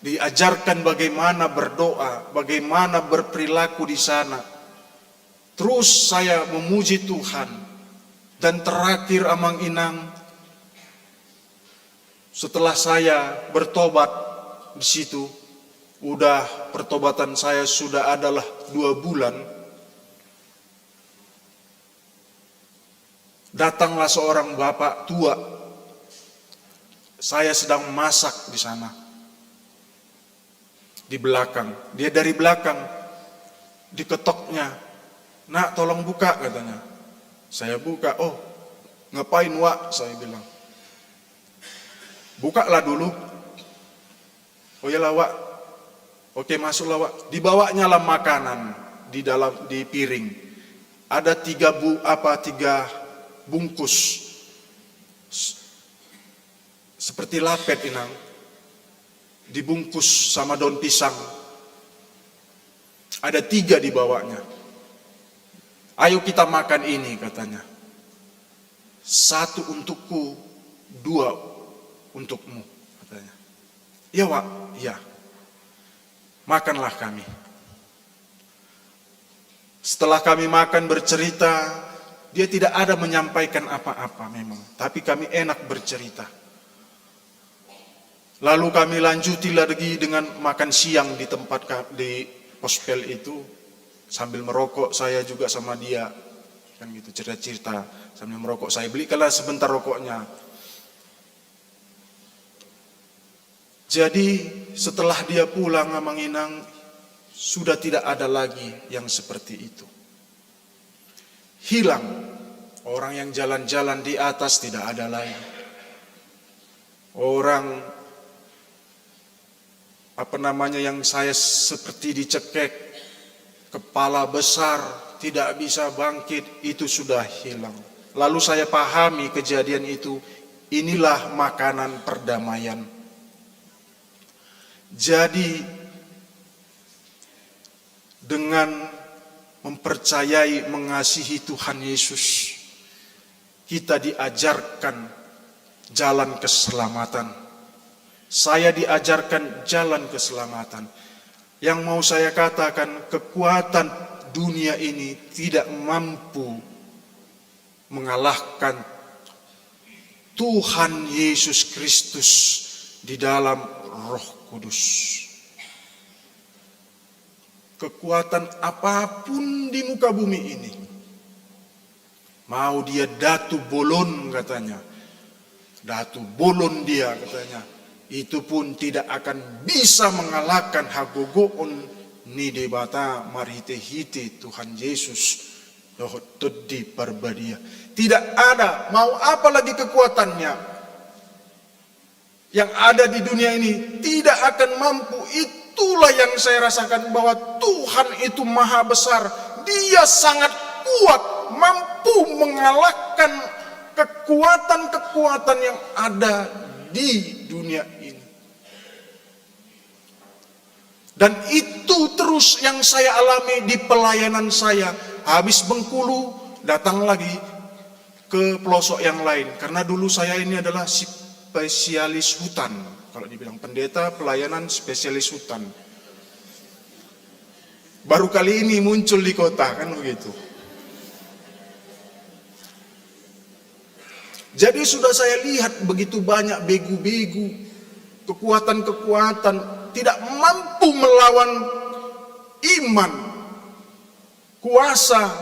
diajarkan bagaimana berdoa, bagaimana berperilaku di sana. Terus saya memuji Tuhan. Dan terakhir Amang Inang, setelah saya bertobat di situ, udah pertobatan saya sudah adalah 2 bulan. Datanglah seorang bapak tua. Saya sedang masak di sana. Di belakang. Dia dari belakang. Diketoknya. Nak, tolong buka katanya. Saya buka. Oh, ngapain Wak? Saya bilang. Bukalah dulu. Oh iyalah Wak. Oke, masuklah Wak. Dibawanya lah makanan di piring. Ada 3 bungkus seperti lapet Inang, dibungkus sama daun pisang. Ada 3 dibawanya. Ayo kita makan ini katanya. 1 untukku, 2 untukmu katanya. Ya Wak, ya. Makanlah kami. Setelah kami makan bercerita, dia tidak ada menyampaikan apa-apa memang. Tapi kami enak bercerita. Lalu kami lanjuti lagi dengan makan siang di tempat di pospel itu. Sambil merokok saya juga sama dia. Kan gitu cerita-cerita sambil merokok. Saya belikanlah sebentar rokoknya. Jadi setelah dia pulang Amang Inang, sudah tidak ada lagi yang seperti itu. Hilang. Orang yang jalan-jalan di atas tidak ada lagi. Orang yang saya seperti dicekek, kepala besar, tidak bisa bangkit, itu sudah hilang. Lalu saya pahami kejadian itu, inilah makanan perdamaian. Jadi dengan mempercayai, mengasihi Tuhan Yesus, kita diajarkan jalan keselamatan. Saya diajarkan jalan keselamatan. Yang mau saya katakan, kekuatan dunia ini tidak mampu mengalahkan Tuhan Yesus Kristus di dalam Roh Kudus. Kekuatan apapun di muka bumi ini, mau dia datu bolon katanya, datu bolon dia katanya, itu pun tidak akan bisa mengalahkan hagogoon ni debata marhite hite Tuhan Yesus dohot todi parbadia. Tidak ada, mau apa lagi kekuatannya yang ada di dunia ini, tidak akan mampu. Itulah yang saya rasakan, bahwa Tuhan itu maha besar. Dia sangat kuat, mampu mengalahkan kekuatan-kekuatan yang ada di dunia ini. Dan itu terus yang saya alami di pelayanan saya. Habis Bengkulu, datang lagi ke pelosok yang lain. Karena dulu saya ini adalah spesialis hutan. Kalau dibilang pendeta, pelayanan spesialis hutan. Baru kali ini muncul di kota, kan begitu. Jadi sudah saya lihat begitu banyak begu-begu, kekuatan-kekuatan tidak mampu melawan iman, kuasa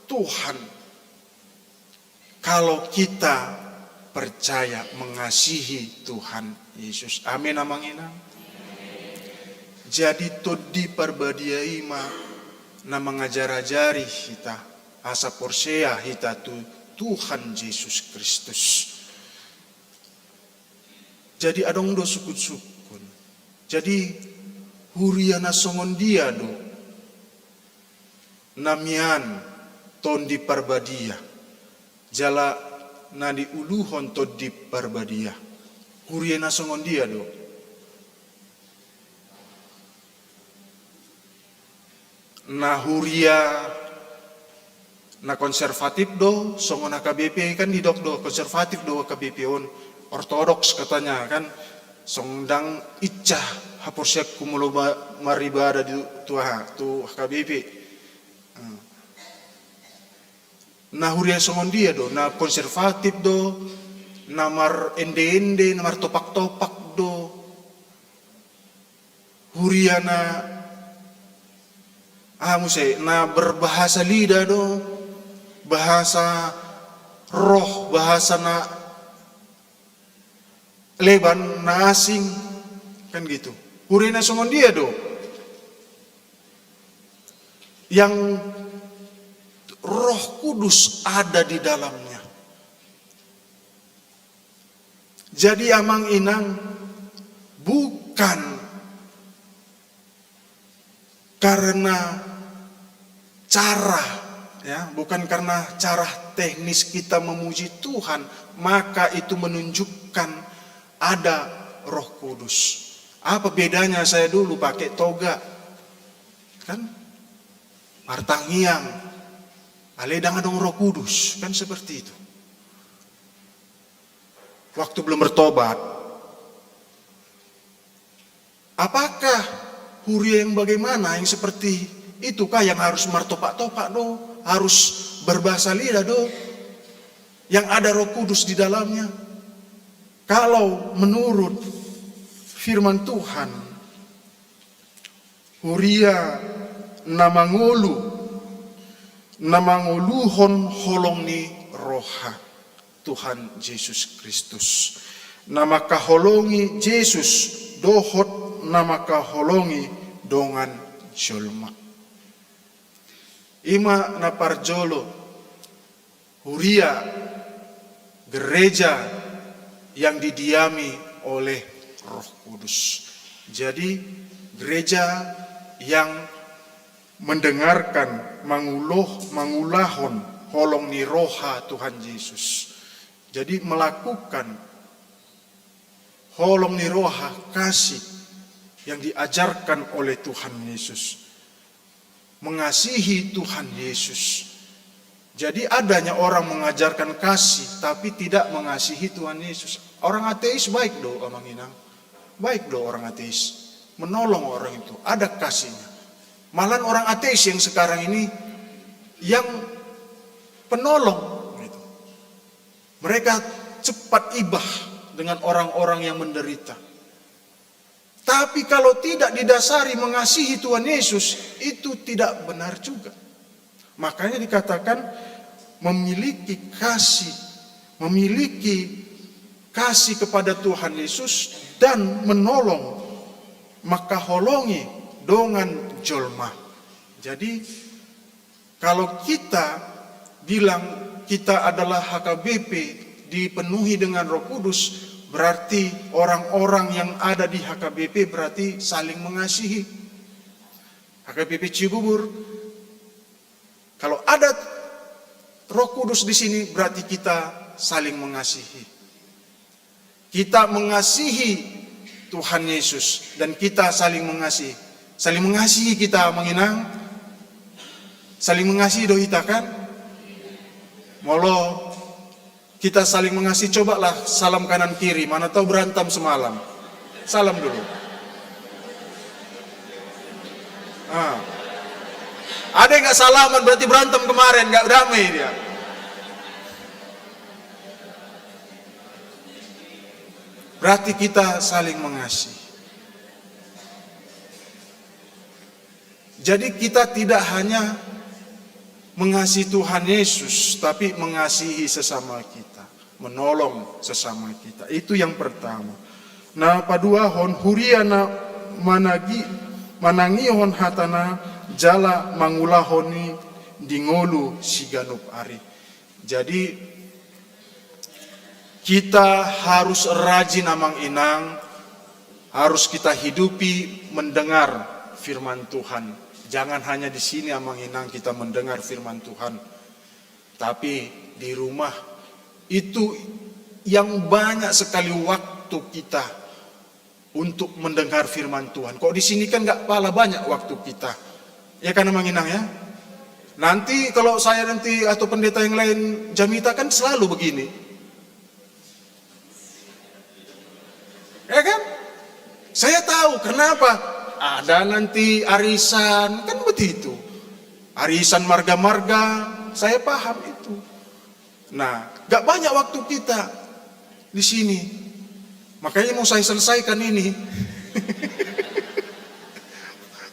Tuhan. Kalau kita percaya, mengasihi Tuhan Yesus. Amin amang inang. Jadi todi parbadiai ma na mengajar-ajari kita asa porsea kita tu Tuhan Yesus Kristus. Jadi adong do sukut-sukun. Jadi huriana songon dia do namian tondi parbadia jala nadi uluhon todi parbadia huriana songon dia do. Na huria na konservatif do songon KBP kan didok do konservatif do KBP on ortodoks katanya kan songdang icah haporsiak kumulo maribada di tuah tu KBP. Na huria songon dia do na konservatif do namar ende-ende namar topak-topak do huria na berbahasa lidah do, bahasa roh, bahasa na leban, na asing, kan gitu. Hurina songon dia do, yang Roh Kudus ada di dalamnya. Jadi amang inang bukan karena cara, ya, bukan karena cara teknis kita memuji Tuhan, maka itu menunjukkan ada Roh Kudus. Apa bedanya saya dulu pakai toga, kan? Martangiang, aledang adong Roh Kudus, kan seperti itu. Waktu belum bertobat, apakah huria yang bagaimana, yang seperti itukah yang harus martopak-topak do, harus berbahasa lidah do, yang ada Roh Kudus di dalamnya? Kalau menurut firman Tuhan, huria namanguluhon holong ni roha Tuhan Yesus Kristus. Nama kaholongi Yesus dohot nama kaholongi dongan jolma. Ima naparjolo huria gereja yang didiami oleh Roh Kudus. Jadi gereja yang mendengarkan mangulahon holong ni roha Tuhan Yesus. Jadi melakukan holong ni roha kasih yang diajarkan oleh Tuhan Yesus. Mengasihi Tuhan Yesus. Jadi adanya orang mengajarkan kasih tapi tidak mengasihi Tuhan Yesus. Orang ateis baik do Amang Inang. Baik do orang ateis. Menolong orang itu, ada kasihnya. Malahan orang ateis yang sekarang ini yang penolong gitu. Mereka cepat ibah dengan orang-orang yang menderita. Tapi kalau tidak didasari mengasihi Tuhan Yesus, itu tidak benar juga. Makanya dikatakan memiliki kasih kepada Tuhan Yesus dan menolong, maka holongi dongan jolma. Jadi kalau kita bilang kita adalah HKBP dipenuhi dengan Roh Kudus, berarti orang-orang yang ada di HKBP berarti saling mengasihi. HKBP Cibubur, kalau ada Roh Kudus di sini berarti kita saling mengasihi. Kita mengasihi Tuhan Yesus dan kita saling mengasihi. Saling mengasihi kita menginang. Saling mengasihi dohita kan? Molo kita saling mengasihi, cobalah salam kanan kiri, mana tahu berantem semalam. Salam dulu. Ada yang gak salaman berarti berantem kemarin, gak damai dia. Berarti kita saling mengasihi. Jadi kita tidak hanya mengasihi Tuhan Yesus, tapi mengasihi sesama kita, menolong sesama kita. Itu yang pertama. Nah, paduahon huriana manangihon hatana jala mangulahoni dingolu siganup ari. Jadi kita harus rajin Amang Inang, harus kita hidupi mendengar firman Tuhan. Jangan hanya di sini Amang Inang kita mendengar firman Tuhan, tapi di rumah itu yang banyak sekali waktu kita untuk mendengar firman Tuhan. Kok di sini kan nggak pala banyak waktu kita, ya kan Amang Inang ya? Nanti kalau saya nanti atau pendeta yang lain jamita kan selalu begini. Ya kan? Saya tahu kenapa. Ada nanti arisan, kan begitu. Arisan marga-marga, saya paham itu. Nah, gak banyak waktu kita di sini. Makanya mau saya selesaikan ini.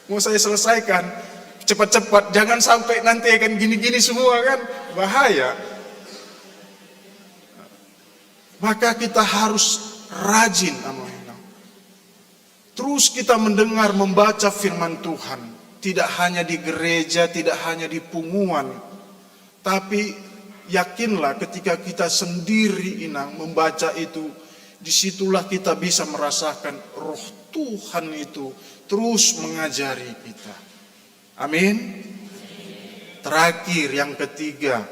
Mau saya selesaikan cepat-cepat, jangan sampai nanti akan gini-gini semua kan, bahaya. Maka kita harus rajin Amang Inang. Terus kita mendengar, membaca firman Tuhan. Tidak hanya di gereja, tidak hanya di punguan. Tapi yakinlah ketika kita sendiri Inang membaca itu, disitulah kita bisa merasakan roh Tuhan itu terus mengajari kita. Amin. Terakhir yang ketiga,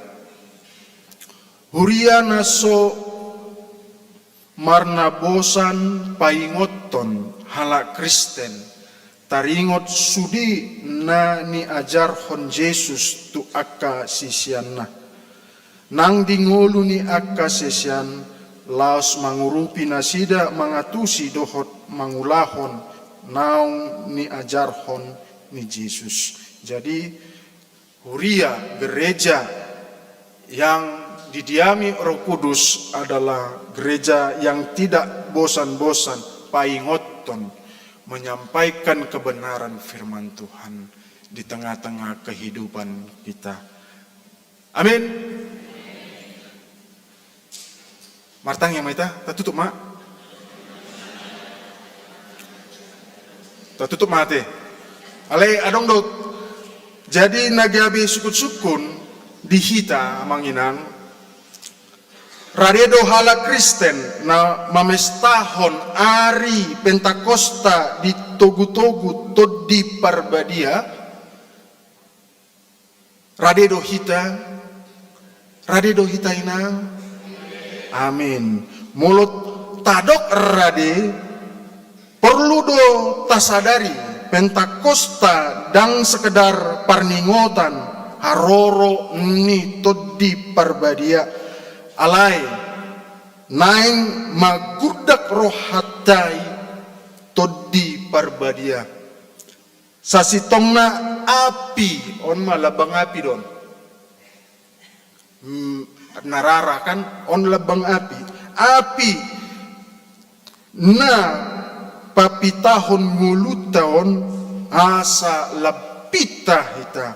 huriana so marna bosan paingoton hala Kristen taringot sudi na ni ajar hon Yesus tu akka sisianna nang dingolu ni akka sesian laos mangurupi nasida mangatusi dohot mangulahon naung ni ajar hon ni Yesus. Jadi huria gereja yang didiami Roh Kudus adalah gereja yang tidak bosan-bosan paingoton menyampaikan kebenaran firman Tuhan di tengah-tengah kehidupan kita. Amin. Martang yang maita, tak tutup mak. Tak tutup mate. Ale adong dot. Jadi nagabi sukut-sukun dihita Amang Inang. radedo hala Kristen na mamestahon ari Pentakosta di togu-togu toddi parbadia, radedo hita ina, amin. Mulut tadok rade perlu do tasadari Pentakosta dang sekedar parningotan haroro ni toddi parbadia alai naing magudak rohatai toddi parbadia sasitongna api on malabang api don narara kan on labang api na papitahon ngulutaon asa lapita hita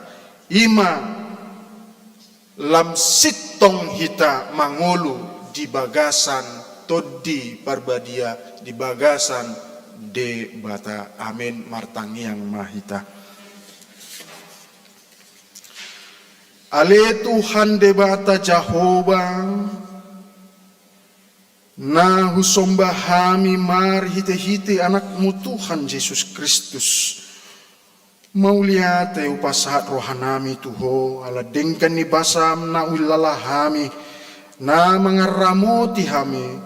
ima lam sitong hita mangolu di bagasan toddi parbadia di bagasan de bata, amin. Martangiang mahita ale Tuhan de bata Jehovah na husombahami mar hite-hite anakmu Tuhan Yesus Kristus. Mauliate upasahat rohanami Tuho ala dengkan ni basam na ulalahami na mangaramoti hami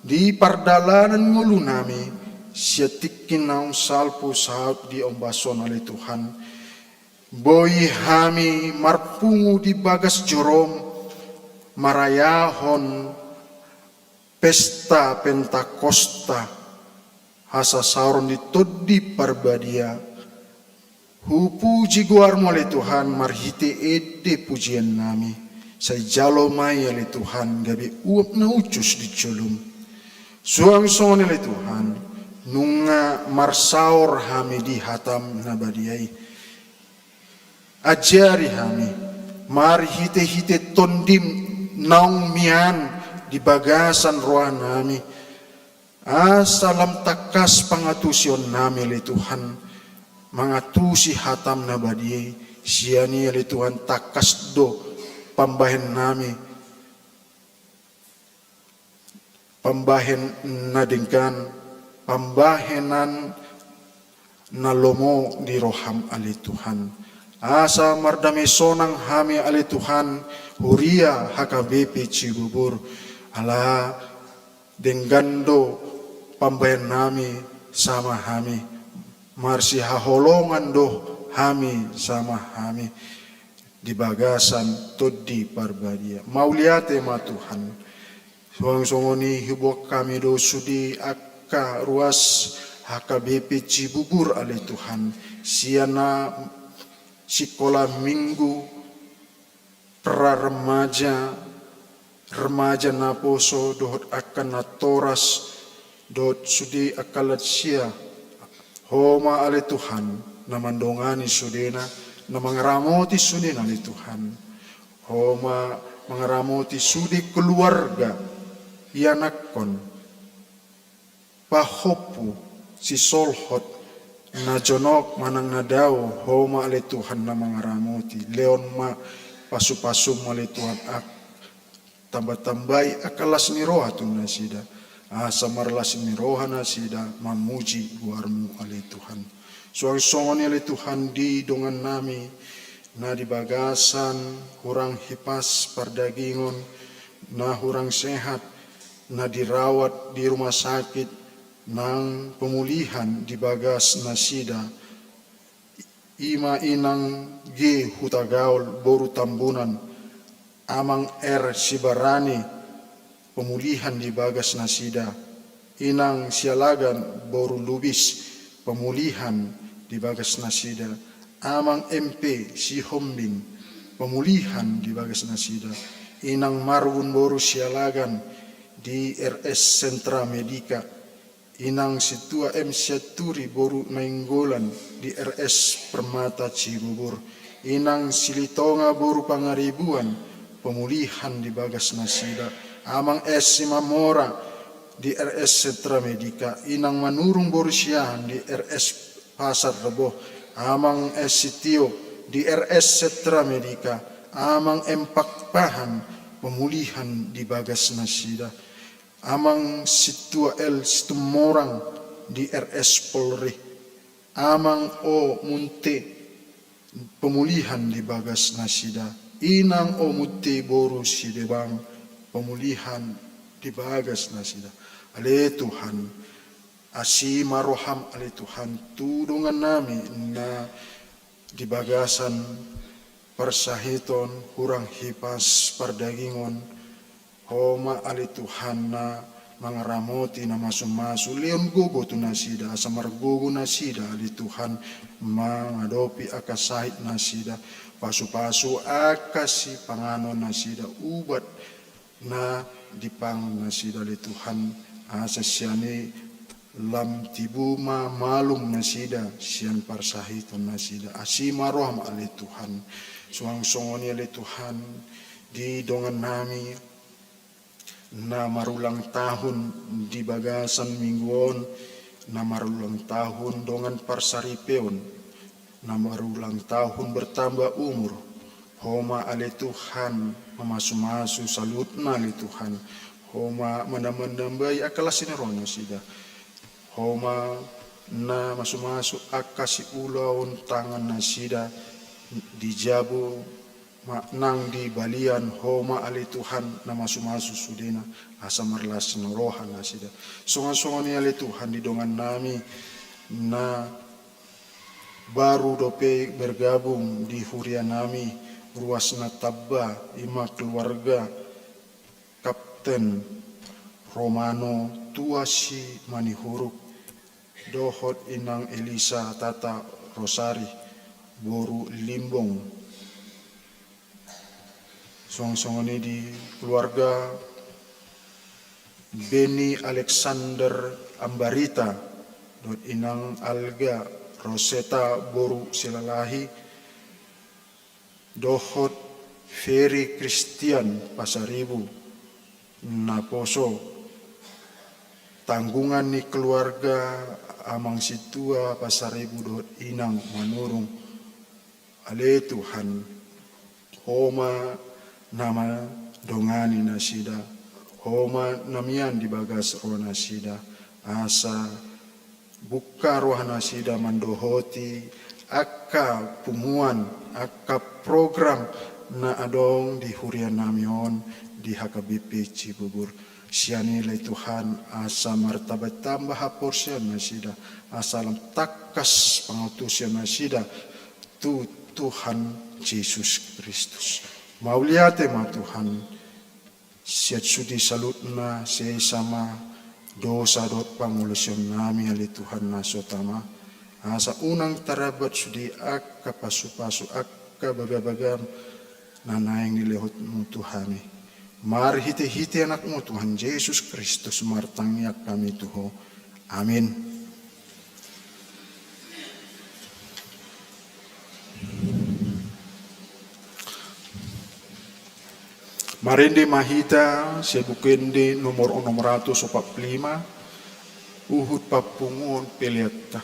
di pardalanan ngulu nami siatikin naung salpo saat di ombason oleh Tuhan. Boy hami marpungu di bagas jorom marayahon pesta Pentakosta hasa sauron di toddi parbadia hupuji guar oleh Tuhan marhite ede pujian nami say jalo mai oleh Tuhan gabi uap na ucus di colum suang son oleh Tuhan nunga marsaur hami di hatam nabadiai ajari hami marhite-hite tondim naung mian di bagasan roh nami asalam takas pangatusion nami le Tuhan mangatusi hatam nabadi siani le Tuhan takas do pambahen nami pambahen nadingkan pambahenan nalomo di roham ale Tuhan asa mardame sonang hami ale Tuhan huria HKBP Cibubur ala denggando pambayan nami sama hami marsi haholongan do hami sama hami di bagasan toddi parbadia mauliate ma Tuhan suang songoni hibok kami do sudi akka ruas HKBP Cibubur ale Tuhan siana sekolah minggu pra remaja na poso dohot akan na toras dohot sudi akalat siya homa ale Tuhan na mandongani sudena na mangaramoti sudena ale Tuhan homa mangaramoti sudi keluarga ianakon pahopu si solhot na jonok manang nadaw homa ale Tuhan na mangaramoti leon ma pasu-pasu ale Tuhan tambah-tambai akalas ni roha tu nasida asa marlas ni roha nasida mamuji guarmu ale Tuhan suang songon ale Tuhan di dongan nami na di bagasan hurang hipas pardagingon na hurang sehat na dirawat di rumah sakit nang pemulihan di bagas nasida ima inang ge hutagaul boru tambunan amang Sibarani pemulihan di bagas nasida inang sialagan boru lubis pemulihan di bagas nasida amang MP si Hombing pemulihan di bagas nasida inang Marwun boru sialagan di RS Sentra Medika inang situa M Syaturi boru nainggolan di RS Permata Cibubur inang Silitonga boru Pangaribuan pemulihan di bagas nasida amang S Simamora di RS Sentra Medika inang Manurung Borusyahan di RS Pasar Rebo amang S Sitio di RS Sentra Medika amang M Pakpahan pemulihan di bagas nasida. Amang situa el situmorang di RS Polri. Amang o munte pemulihan di bagas nasida. Inang o munte boru sidebang pemulihan di bagas nasida. Ale Tuhan, asi maroham ale Tuhan, tudungan nami na di bagasan persahiton hurang hipas perdagingon homa ali Tuhan na mangaramoti na masu-masu leon gugo tu nasida asamar gugo nasida ali Tuhan mangadopi akasahit nasida pasu-pasu akasi pangano nasida ubat na dipang nasida ali Tuhan asa siani lam tibuma malum nasida sian parsahiton nasida asima roham ali Tuhan suang songoni ali Tuhan di dongan nami na marulang tahun di bagasan mingguon na marulang tahun dongan parsaripeon na marulang tahun bertambah umur homa ali Tuhan memasu-masu salutna ali Tuhan homa menambah akalasin rono sida homa na masu-masu akasi ulaun tangan nasida dijabu nang di balian homa ali Tuhan na masu-masu sudena asa marlas norohan nasida songan-songan ni ali Tuhan di dongan nami na baru dope bergabung di huria nami ruas na tabba ima keluarga Kapten Romano Tuasi Manihuruk dohot inang Elisa Tata Rosari boru Limbong song-songoni di keluarga Beni Alexander Ambarita dot inang Alga Roseta boru Silalahi dohot Ferry Christian Pasaribu Naposo tanggungan ni keluarga amang situa Pasaribu dot inang manurung ale Tuhan homa nama dongani nasida homa namian di bagas roh nasida asa buka roh nasida mandohoti akka pumuan akka program na adong di hurian namion di HKBP Cibubur siani lai Tuhan asa martabat tambah porsian nasida asalam takas pengutusian nasida tu Tuhan Yesus Kristus mauliate ma Tuhan siat sudi salutna sama dosa dot pangulusion nami ali Tuhan nasotama asa unang tarabat sudi akka pasu-pasu akka baga-bagam nanayang nilehot mo Tuhani mari hite-hite anak mo Tuhan Yesus Kristus martangyak kami Tuho amin. Marindi mahita sebukende nomor 645 uhud papungon peliata.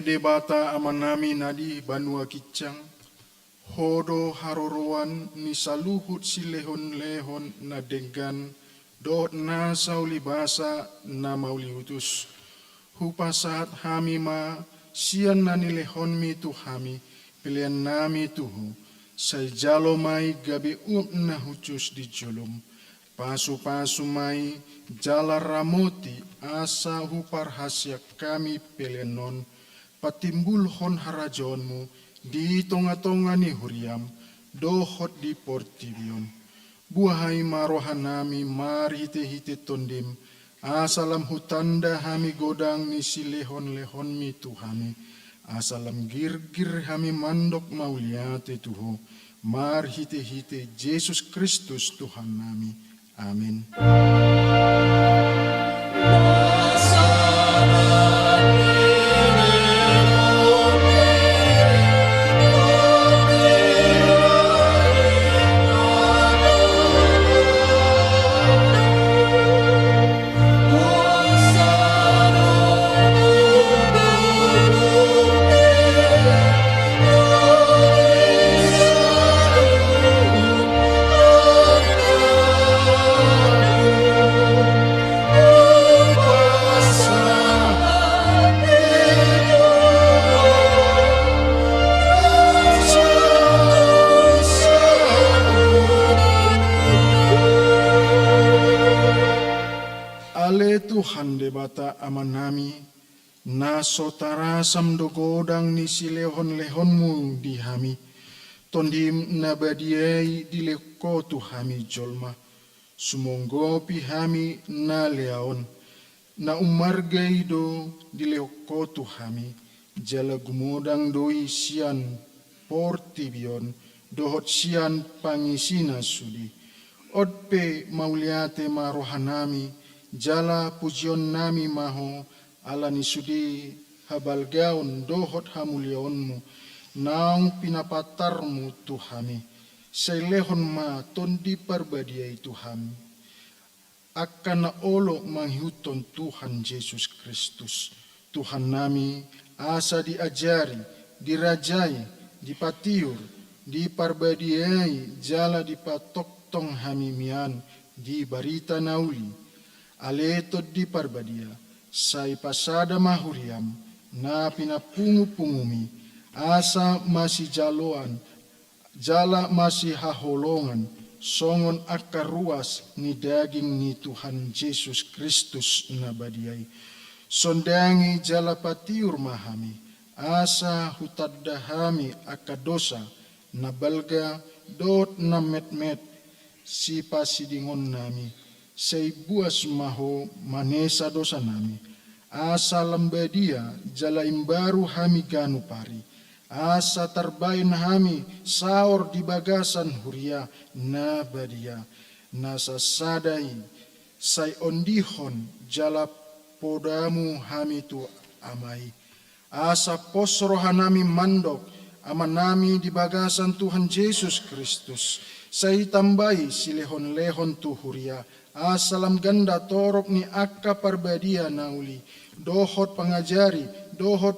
debata amanami nadi banua kicang, hodo haroroan ni saluhut si lehon-lehon na denggan, dot na sauli basa na mauli utus. Hupasat hami ma sian na nilehon mi tu hami, pilihan nami tuhu, say jalo mai gabi na hucus di julum. Pasu-pasu mai jala ramoti asa hupar hasya kami pelenon, patimbul hon harajonmu di tonga-tonga ni huriam, dohot di portibion. Buahai marohanami mari hite-hite tondim, asalam hutanda hami godang ni si lehon-lehon mi tuhami, asalam gir-gir hami mandok mauliate tuho, mar hite-hite Yesus Kristus Tuhan nami. Amin. Ale Tuhan debata amanami, na sotarasam dogodang ni si lehon-lehonmu di hami, tondim na badiai di leko tuhami jolma, sumonggopi hami na leaon, na umargai do di leko tuhami, jala gumodang doi sian portibion, dohot sian pangisina sudi, odpe mauliate marohanami, jala pujion nami maho ala ni sudi habalgaon dohot hamulionmu naung pinapatarmu Tuhami sailehon ma tondi parbadiai Tuhami akan na olo manghuton Tuhan Yesus Kristus Tuhan nami asa diajari dirajai dipatiur diparbadiai jala dipatoktong hamimian di barita nauli aleto di parbadia, say pasada mahuriam, na pinapungu-pungumi, asa masih jaloan, jala masih haholongan, songon akaruas ni daging ni Tuhan Yesus Kristus na badiai. Sondangi jala patiur mahami, asa hutadahami akadosa, na balga dot na met-met, si pasidingon nami, say buas maho manesa dosa nami, asa lambadia jala imbaru hami ganu pari, asa tarbain hami saor di bagasan huria na badia, nasa sadai say ondihon jala podamu hami tu amai, asa posrohanami mandok amanami di bagasan Tuhan Yesus Kristus, say tambai silehon-lehon tu huria, asalam ganda torok ni akka parbadia nauli, dohot pangajari, dohot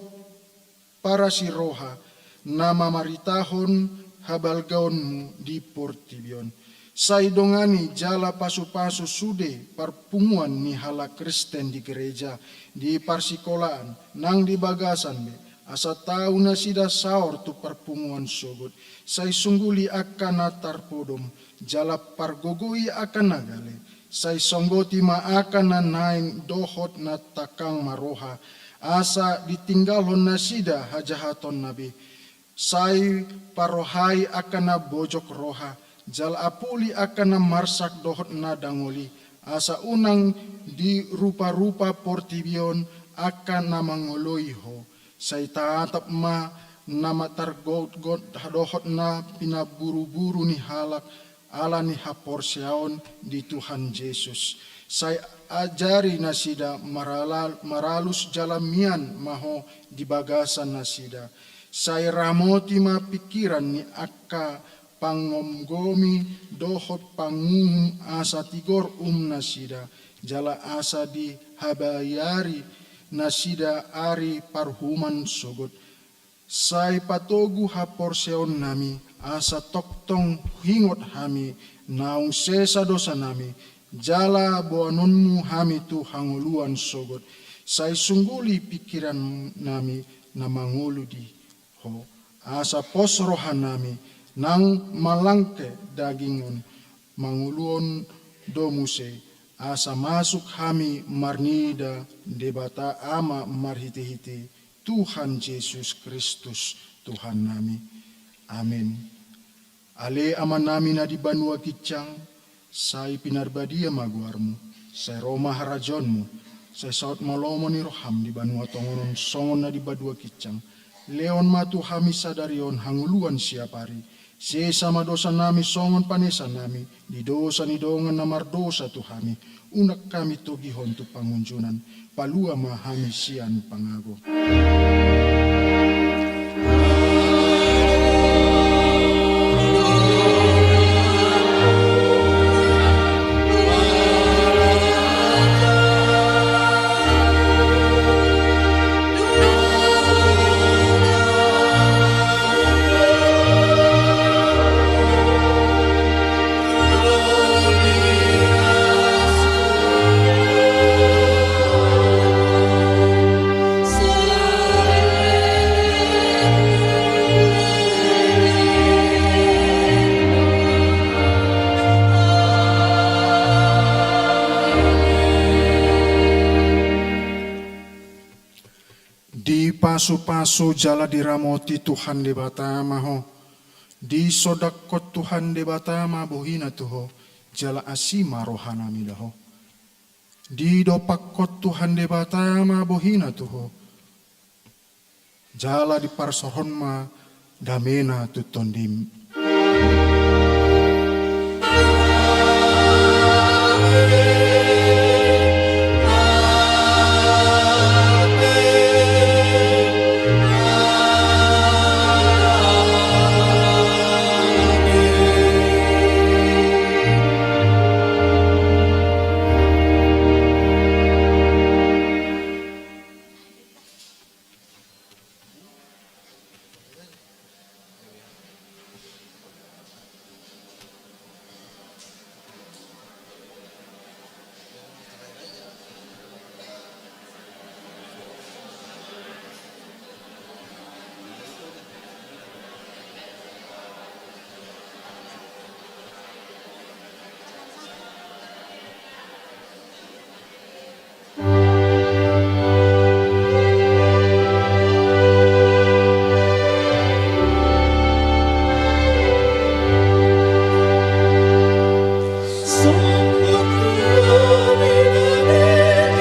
para siroha, nama maritahon habalgaonmu di portibion. Say dongani jala pasu-pasu sude parpunguan ni hala Kristen di gereja, di parsikolaan, nang di bagasan be, asa tahu na sida saor tu parpunguan sogot, say sungguli akan tarpodom, jala pargogoi akan nagale, say songgoti maakan na naing dohot na takang maroha, asa ditinggalhon na sida hajahaton nabi, say parohai akan na bojok roha, jal apuli akan na marsak dohot na dangoli, asa unang di rupa-rupa portibion akan na mangoloiho, say taatap ma na matargot-got dohot na pinaburu-buru ni halak, ala ni haporsiaon di Tuhan Yesus. Say ajari na sida maralus jalamian maho di bagasan na sida. Say ramoti ma pikiran ni akka pangomgomi dohot panguhum asa tigor na sida. Jala asa di habayari nasida ari parhuman sogot. Sai patogu hapor seon nami, asa toktong hingot hami, naung sesa dosa nami, jala boanonmu hami tu hanguluan sogot. Sai sungguli pikiran nami na manguludi ho, asa posrohan nami, nang malangke dagingon, manguluon domuse, asa masuk hami marnida debata ama marhiti-hiti, Tuhan Yesus Kristus Tuhan nami. Amin. Ale ama nami na di banua kicang, sai pinarbadia maguarmu, sai Roma harajonmu, sai saut malomo ni roham di banua tongonon songon na di badua kicang, leon matu hami sadarion hanguluan siapari, se sama dosa nami songon panesa nami, di dosa ni dongan namar dosa tu hami, unak kami togihon tu pangunjunan, palua mahami sian pangago. Di pasu-pasu jala diramoti Tuhan debatama ho, di sodakot Tuhan debatama bohina tuho, jala asima rohana midaho. Di dopakot Tuhan debatama bohina tuho, jala di parsohon ma damena tutondim